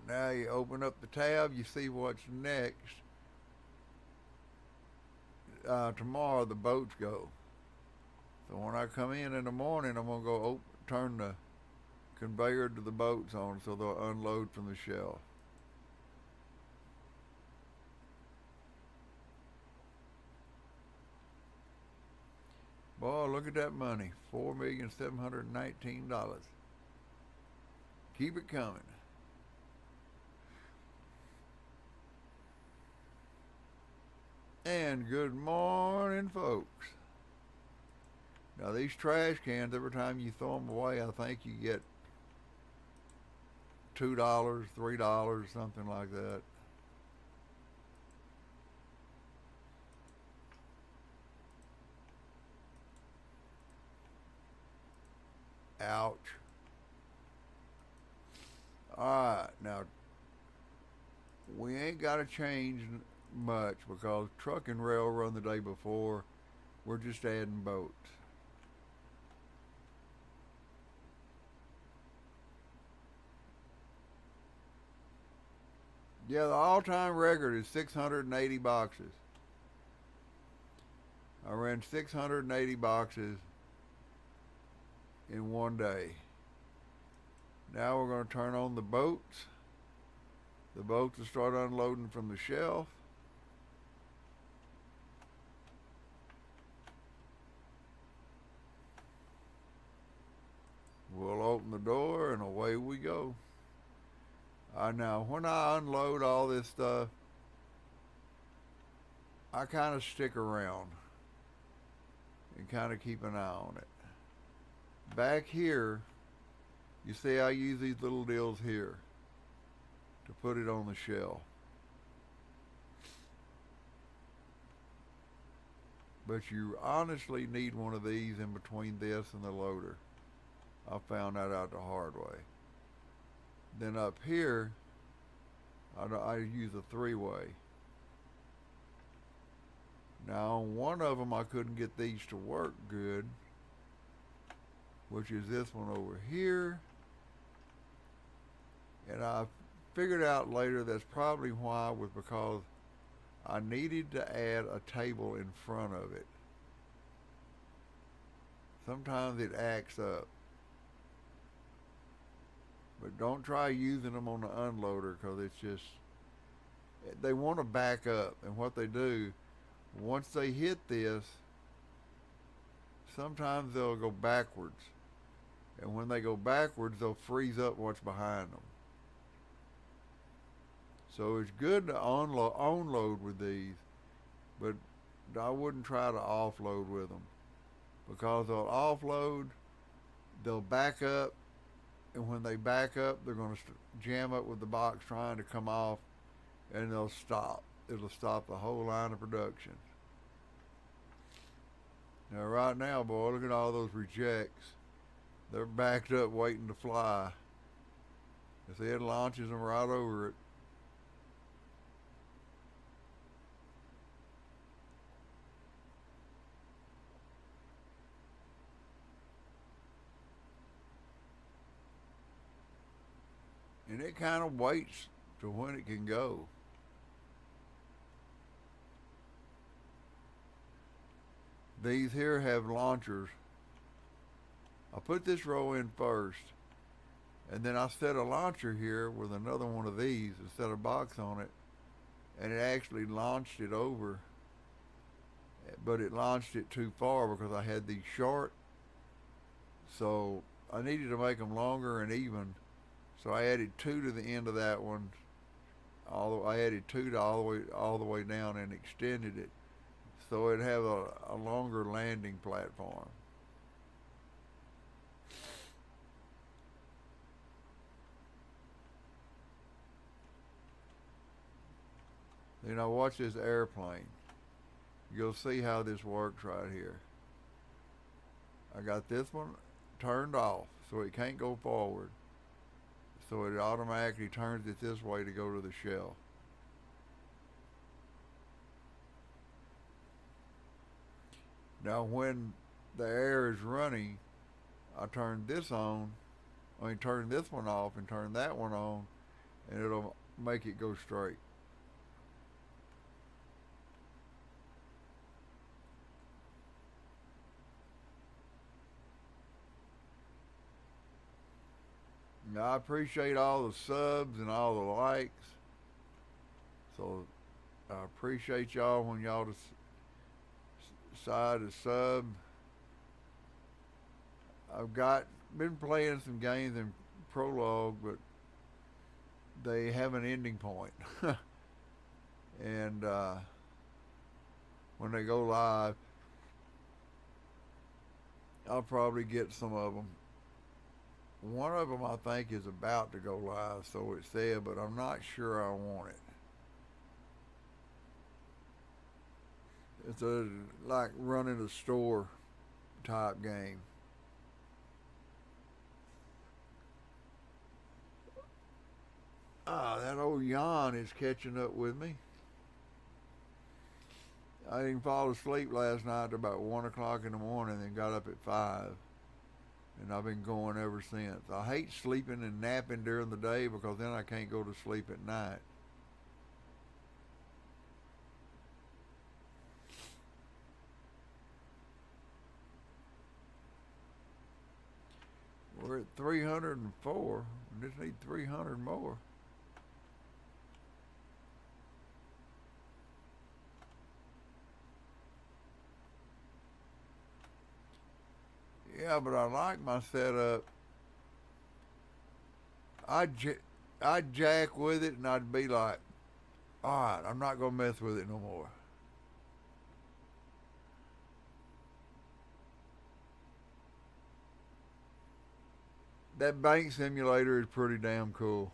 Now you open up the tab, you see what's next. Tomorrow the boats go. So when I come in the morning, I'm going to go turn the conveyor to the boats on so they'll unload from the shelf. Boy, look at that money. $4,719. Keep it coming. And good morning, folks. Now these trash cans, every time you throw them away, I think you get $2, $3, something like that. Ouch. Alright, now we ain't got to change much because truck and rail run the day before. We're just adding boats. Yeah, the all-time record is 680 boxes. I ran 680 boxes in one day. Now we're going to turn on the boats. The boats will start unloading from the shelf. We'll open the door and away we go. Now, when I unload all this stuff, I kind of stick around and kind of keep an eye on it. Back here, you see I use these little deals here to put it on the shelf. But you honestly need one of these in between this and the loader. I found that out the hard way. Then up here, I use a 3-way. Now on one of them I couldn't get these to work good, which is this one over here. And I figured out later that's probably why was because I needed to add a table in front of it. Sometimes it acts up. But don't try using them on the unloader because it's just, they want to back up. And what they do, once they hit this, sometimes they'll go backwards. And when they go backwards, they'll freeze up what's behind them. So it's good to onload with these, but I wouldn't try to offload with them because they'll offload, they'll back up, and when they back up, they're going to jam up with the box trying to come off, and they'll stop. It'll stop the whole line of production. Now, right now, boy, look at all those rejects. They're backed up waiting to fly. You see, it launches them right over it. And it kind of waits to when it can go. These here have launchers. I put this row in first, and then I set a launcher here with another one of these and set a box on it, and it actually launched it over, but it launched it too far because I had these short, so I needed to make them longer and even. So I added 2 to the end of that one. I added two to all the way down and extended it so it'd have a longer landing platform. You know, watch this airplane. You'll see how this works right here. I got this one turned off so it can't go forward. So it automatically turns it this way to go to the shell. Now when the air is running, I turn this on, turn this one off and turn that one on, and it'll make it go straight. Now, I appreciate all the subs and all the likes. So I appreciate y'all when y'all decide to sub. I've got been playing some games in prologue, but they have an ending point. And when they go live, I'll probably get some of them. One of them I think is about to go live, so it said, but I'm not sure I want it. It's a like running a store type game. Ah, that old yawn is catching up with me. I didn't fall asleep last night till about 1 o'clock in the morning, and got up at 5, and I've been going ever since. I hate sleeping and napping during the day because then I can't go to sleep at night. We're at 304. We just need 300 more. Yeah, but I like my setup. I'd, j- I'd jack with it and I'd be like, all right, I'm not going to mess with it no more. That bank simulator is pretty damn cool.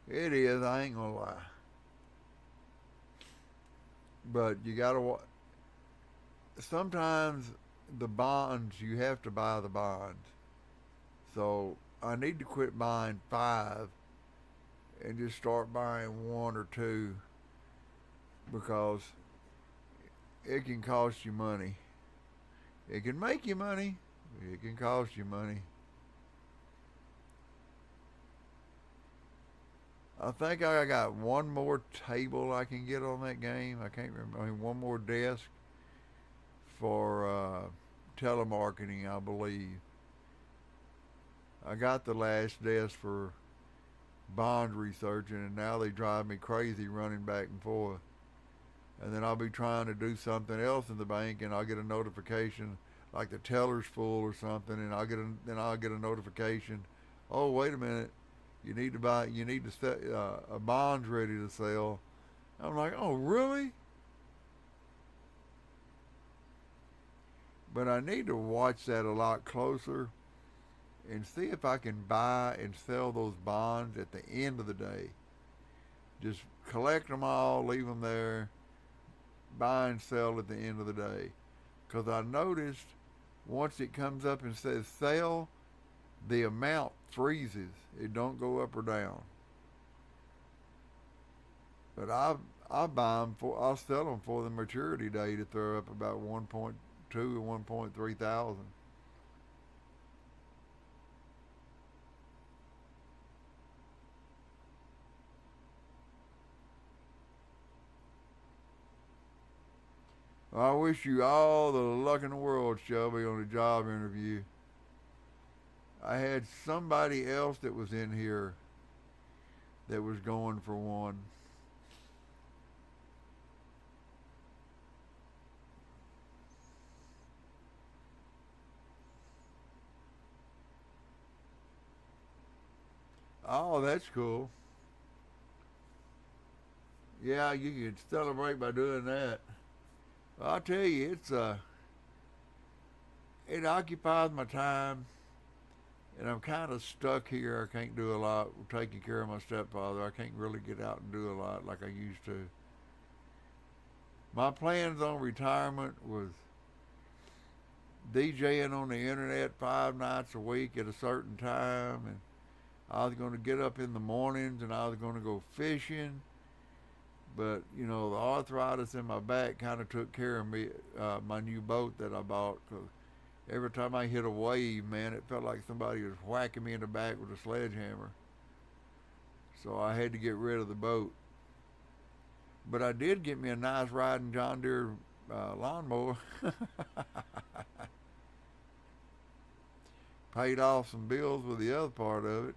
It is, I ain't going to lie. But you got to, sometimes the bonds, you have to buy the bonds. So I need to quit buying five and just start buying one or two because it can cost you money. It can make you money. It can cost you money. I think I got one more table I can get on that game. I can't remember. I mean, one more desk for telemarketing, I believe. I got the last desk for bond researching, and now they drive me crazy running back and forth. And then I'll be trying to do something else in the bank, and I'll get a notification like the teller's full or something, and then I'll get a notification. Oh, wait a minute, you need to set a bond's ready to sell. I'm like, oh, really? But I need to watch that a lot closer and see if I can buy and sell those bonds at the end of the day. Just collect them all, leave them there, buy and sell at the end of the day. Because I noticed once it comes up and says sell, the amount freezes. It don't go up or down. But I buy them for, I'll sell them for the maturity date if they're up about 1.2 or 1.3 thousand. I wish you all the luck in the world, Shelby, on the job interview. I had somebody else that was in here that was going for one. Oh, that's cool. Yeah, you can celebrate by doing that. I'll tell you, it occupies my time, and I'm kind of stuck here. I can't do a lot with taking care of my stepfather. I can't really get out and do a lot like I used to. My plans on retirement was DJing on the internet 5 nights a week at a certain time, and I was going to get up in the mornings and I was going to go fishing. But the arthritis in my back kind of took care of me. My new boat that I bought, 'cause every time I hit a wave, man, it felt like somebody was whacking me in the back with a sledgehammer. So I had to get rid of the boat. But I did get me a nice riding John Deere lawnmower. Paid off some bills with the other part of it.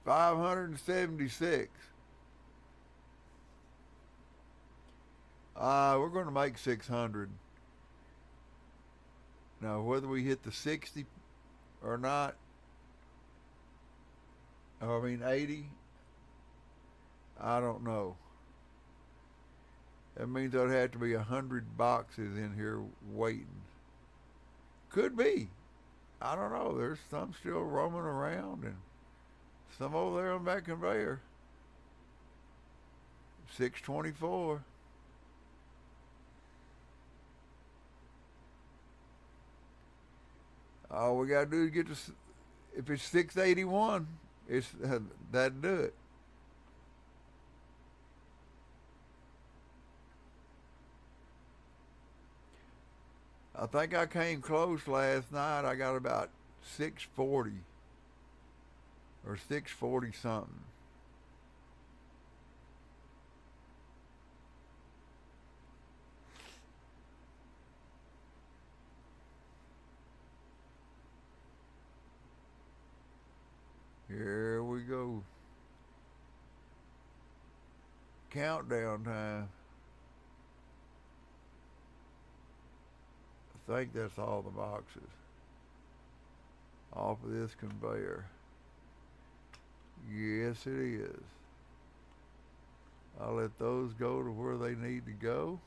576. We're going to make 600. Now, whether we hit the 60 or not, I mean 80, I don't know. That means there'd have to be 100 boxes in here waiting. Could be. I don't know. There's some still roaming around and some over there on that conveyor. 624. All we gotta do is get to, if it's 681, it's that'd do it. I think I came close last night. I got about 640 or 640 something. Here we go. Countdown time. I think that's all the boxes off of this conveyor. Yes, it is. I'll let those go to where they need to go.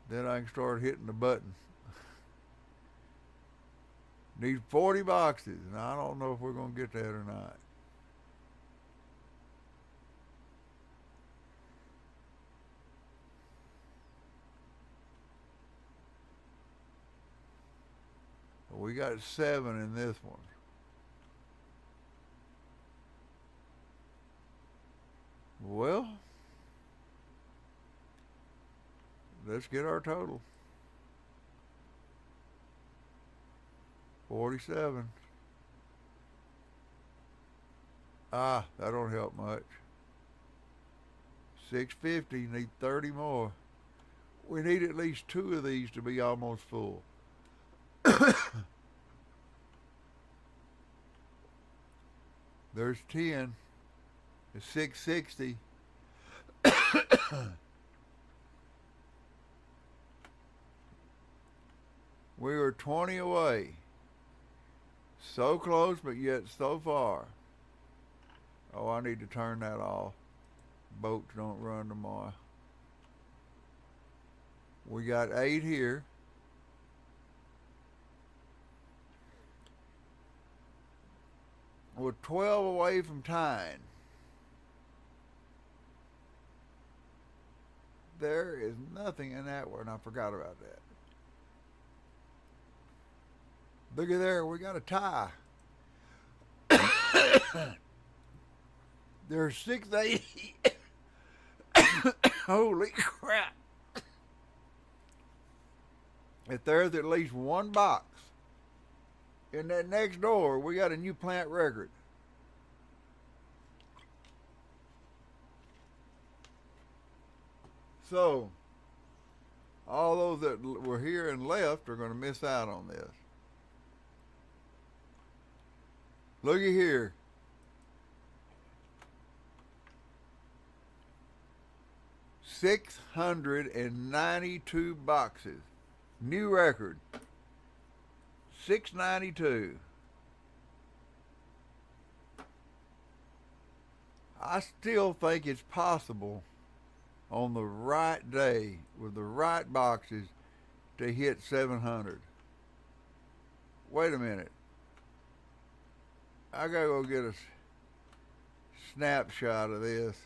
Then I can start hitting the button. Need 40 boxes, and I don't know if we're going to get that or not. We got 7 in this one. Well, let's get our total. 47. That don't help much. 650, need 30 more. We need at least 2 of these to be almost full. There's 10. It's 660. We were 20 away. So close, but yet so far. Oh, I need to turn that off. Boats don't run tomorrow. We got 8 here. We're 12 away from tying. There is nothing in that one. I forgot about that. Look at there, we got a tie. There's 680. Holy crap. If there's at least one box in that next door, we got a new plant record. So, all those that were here and left are going to miss out on this. Looky here. $692 boxes. New record. 692. I still think it's possible on the right day with the right boxes to hit 700. Wait a minute. I gotta go get a snapshot of this,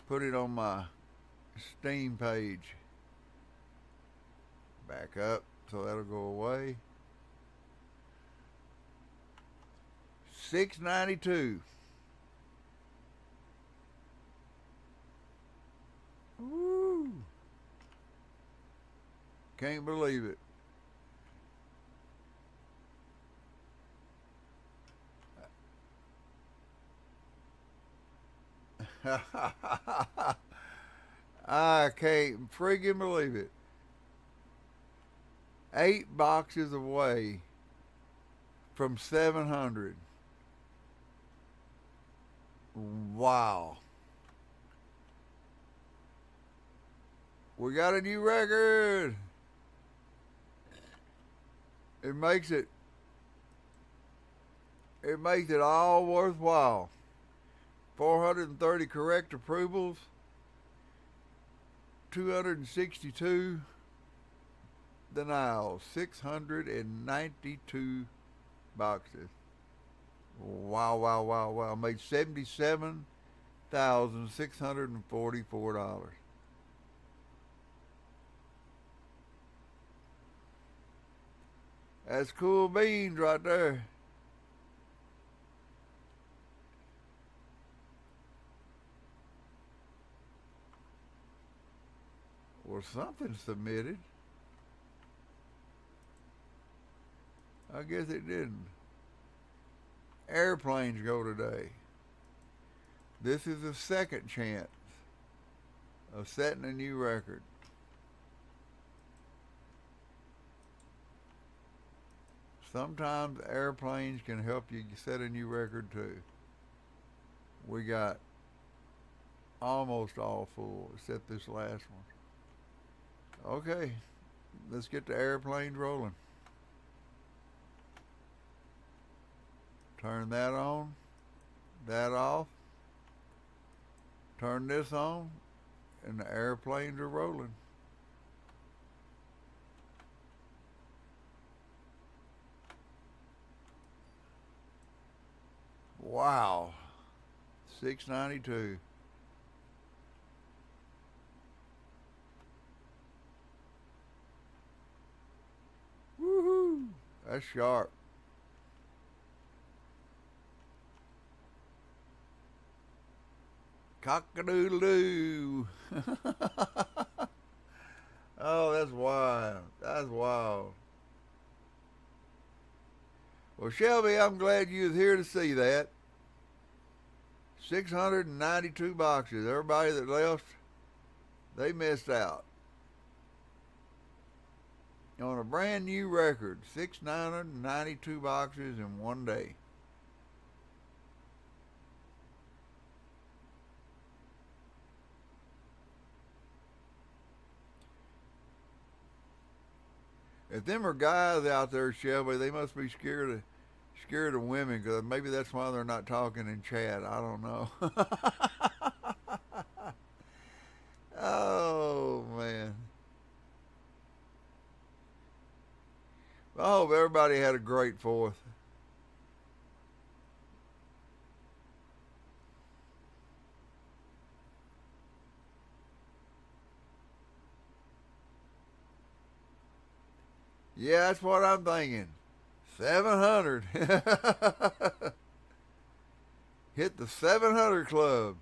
put it on my Steam page. Back up so that'll go away. 692. Woo! Can't believe it. I can't freaking believe it. 8 boxes away from 700. Wow. We got a new record. It makes it all worthwhile. 430 correct approvals, 262 denials, 692 boxes. Wow, wow, wow, wow. Made $77,644. That's cool beans right there. Well, something submitted. I guess it didn't. Airplanes go today. This is a second chance of setting a new record. Sometimes airplanes can help you set a new record too. We got almost all full except this last one. Okay, let's get the airplanes rolling. Turn that on, that off. Turn this on, and the airplanes are rolling. Wow, 692. Woohoo! That's sharp. Cock-a-doodle-doo. Oh, that's wild. That's wild. Well, Shelby, I'm glad you was here to see that. 692 boxes. Everybody that left, they missed out on a brand new record. 692 boxes in one day. If them are guys out there, Shelby, they must be scared of women, because maybe that's why they're not talking in chat. I don't know. Oh man. I hope everybody had a great Fourth. Yeah, that's what I'm thinking. 700. Hit the 700 club.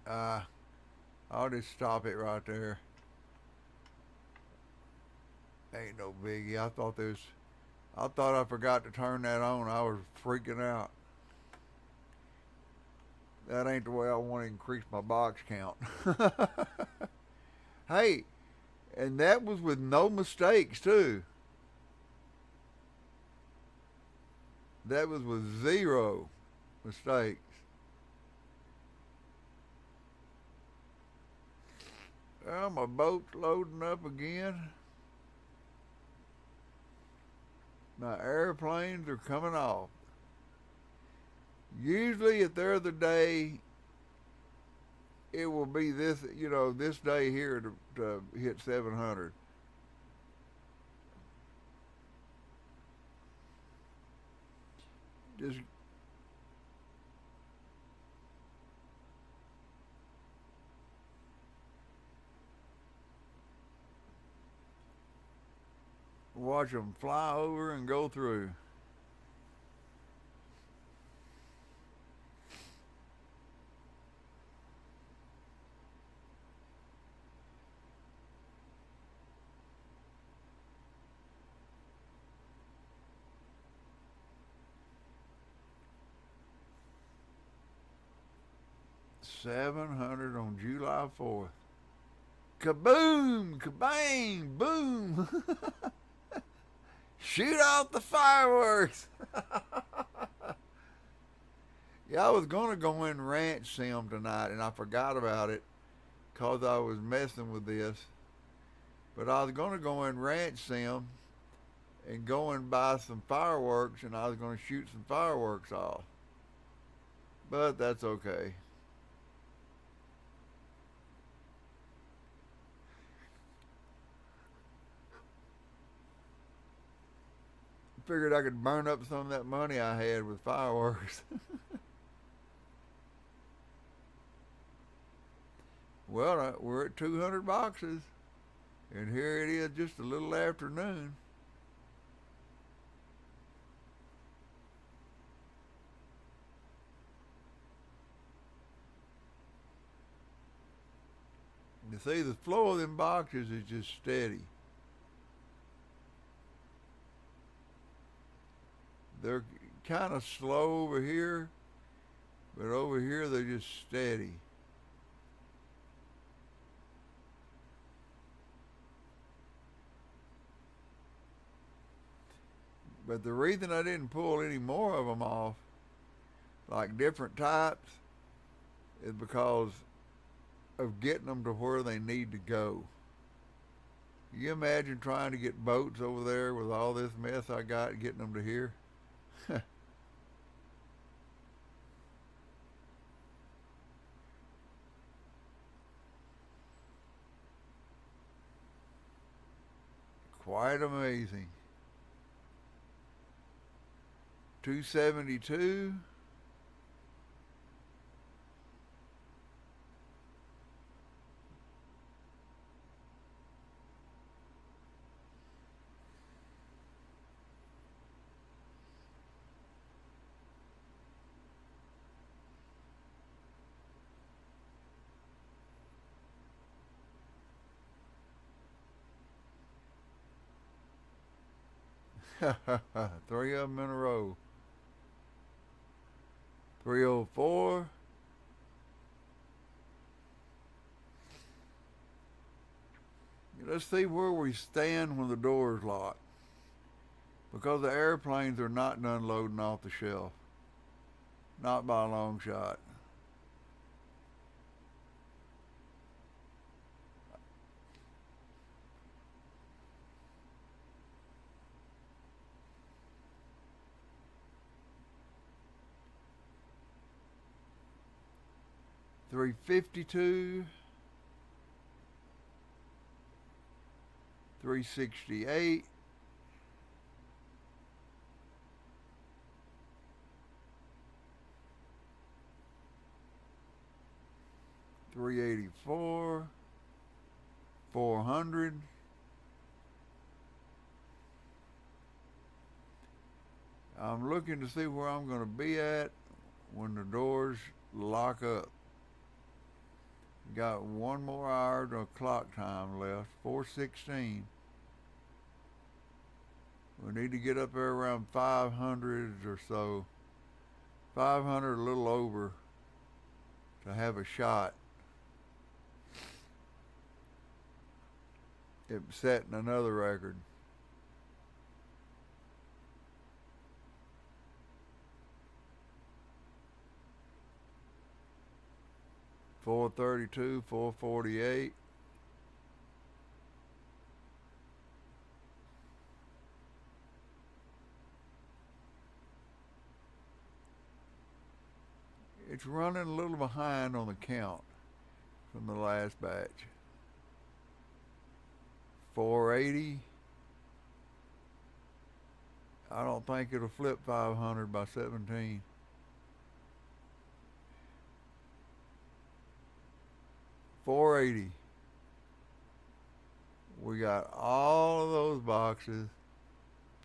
Uh, I'll just stop it right there. Ain't no biggie. I thought I forgot to turn that on. I was freaking out. That ain't the way I want to increase my box count. Hey, And that was with no mistakes too. That was with zero mistakes. Well, my boat's loading up again. My airplanes are coming off. Usually at the other day, it will be this, this day here to hit 700. Just watch them fly over and go through. $700 on July 4th. Kaboom! Kabang! Boom! Shoot off the fireworks! Yeah, I was going to go in ranch sim tonight, and I forgot about it because I was messing with this. But I was going to go in ranch sim and go and buy some fireworks, and I was going to shoot some fireworks off. But that's okay. Figured I could burn up some of that money I had with fireworks. Well, we're at 200 boxes, and here it is just a little after noon. You see, the flow of them boxes is just steady. They're kind of slow over here, but over here they're just steady. But the reason I didn't pull any more of them off, like different types, is because of getting them to where they need to go. You imagine trying to get boats over there with all this mess I got, getting them to here? Quite amazing. 272. Three of them in a row. 304. Let's see where we stand when the door's locked. Because the airplanes are not done loading off the shelf. Not by a long shot. $352, $368, $384, $400, I'm looking to see where I'm going to be at when the doors lock up. Got one more hour to clock time left, 4:16. We need to get up there around 500 or so, 500 a little over, to have a shot. It's setting another record. 432, 448. It's running a little behind on the count from the last batch. 480. I don't think it'll flip 500 by 17. 480. We got all of those boxes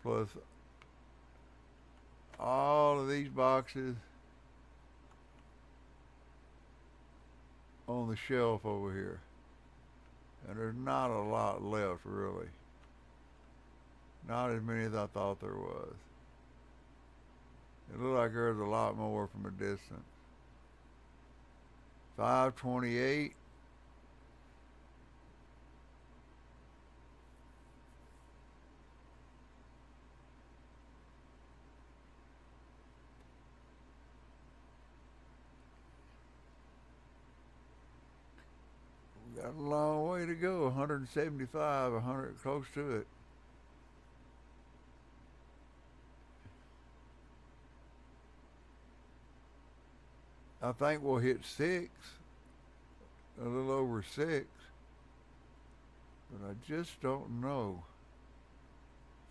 plus all of these boxes on the shelf over here. And there's not a lot left, really. Not as many as I thought there was. It looked like there's a lot more from a distance. 528. We got a long way to go. 175, 100, close to it. I think we'll hit 6, a little over 6, but I just don't know.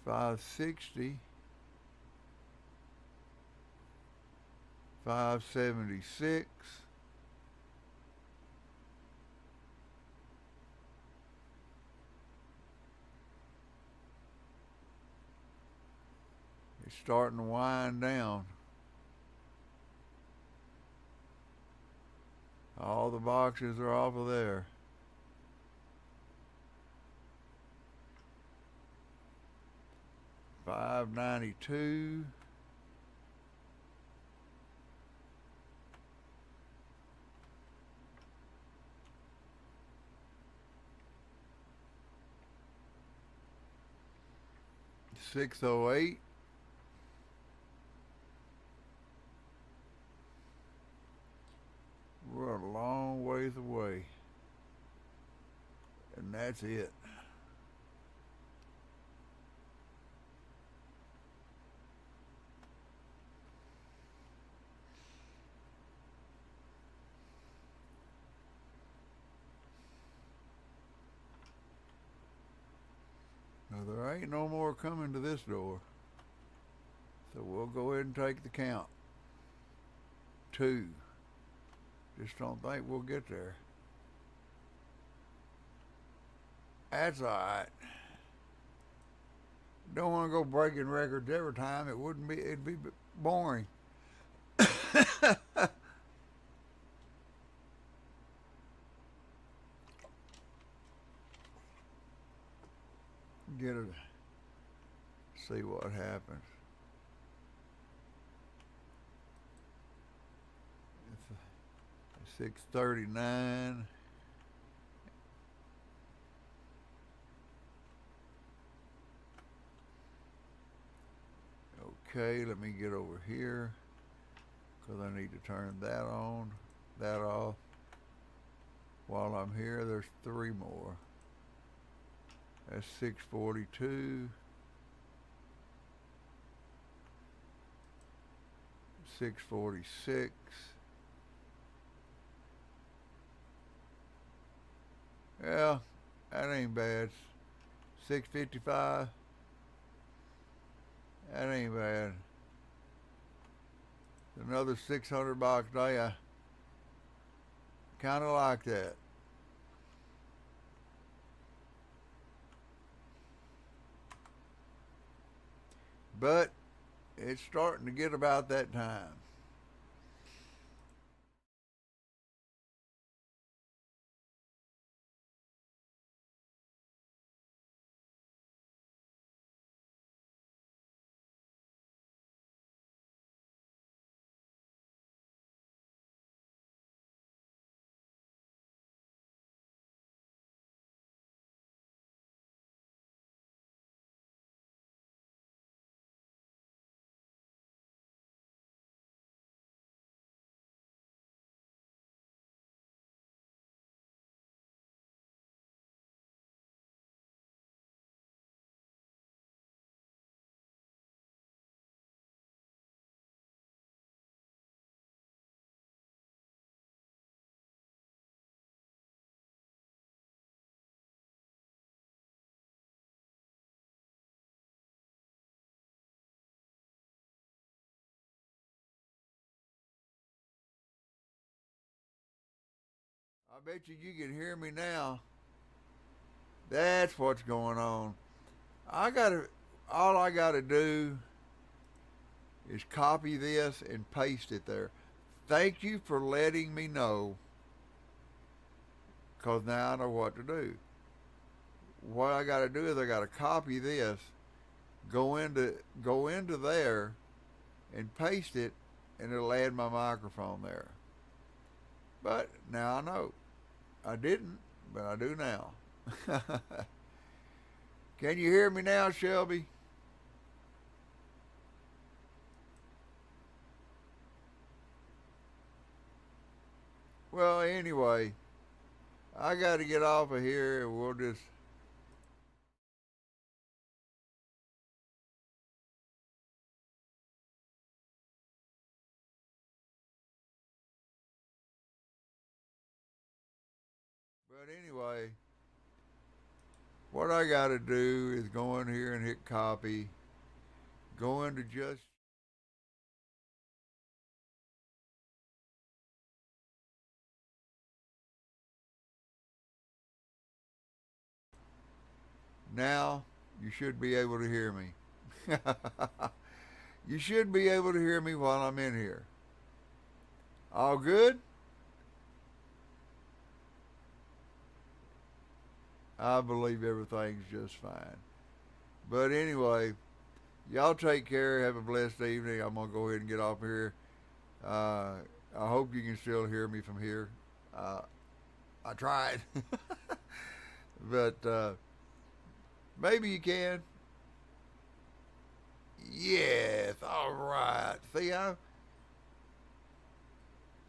560, 576, it's starting to wind down. All the boxes are off of there. 592. $6.08. We're a long ways away. And that's it. Now there ain't no more coming to this door. So we'll go ahead and take the count. 2. Just don't think we'll get there. That's alright. Don't want to go breaking records every time. It'd be boring. Get it. See what happens. It's 639. Okay, let me get over here because I need to turn that on, that off. While I'm here, there's 3 more. That's 642. 646. Yeah, that ain't bad. 655. That ain't bad. Another $600 day. I kind of like that. But it's starting to get about that time. I bet you can hear me now. That's what's going on. I gotta, all I gotta do is copy this and paste it there. Thank you for letting me know, cause now I know what to do. What I gotta do is I gotta copy this, go into there, and paste it, and it'll add my microphone there. But now I know. I didn't, but I do now. Can you hear me now, Shelby? Well, anyway, I got to get off of here, and we'll just. But anyway, what I got to do is go in here and hit copy. Go into just. Now you should be able to hear me. You should be able to hear me while I'm in here. All good? I believe everything's just fine. But anyway, y'all take care. Have a blessed evening. I'm going to go ahead and get off here. I hope you can still hear me from here. Uh, I tried. But maybe you can. Yes. All right. See it.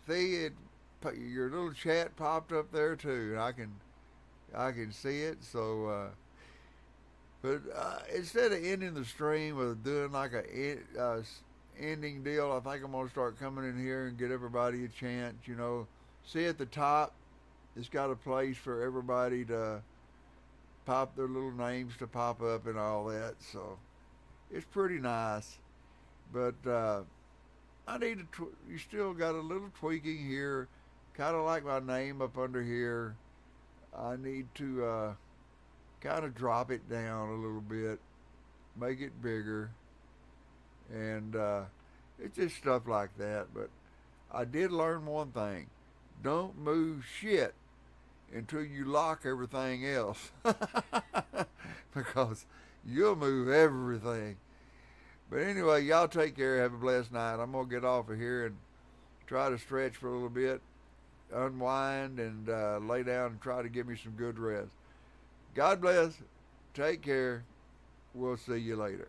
Your little chat popped up there too. I can see it. So, but instead of ending the stream with doing like a ending deal, I think I'm gonna start coming in here and get everybody a chance. See at the top, it's got a place for everybody to pop their little names to pop up and all that. So it's pretty nice. But I need to. You still got a little tweaking here, kind of like my name up under here. I need to kind of drop it down a little bit, make it bigger, and it's just stuff like that. But I did learn one thing: don't move shit until you lock everything else, because you'll move everything. But anyway, y'all take care. Have a blessed night. I'm gonna get off of here and try to stretch for a little bit, unwind, and lay down and try to give me some good rest. God bless. Take care. We'll see you later.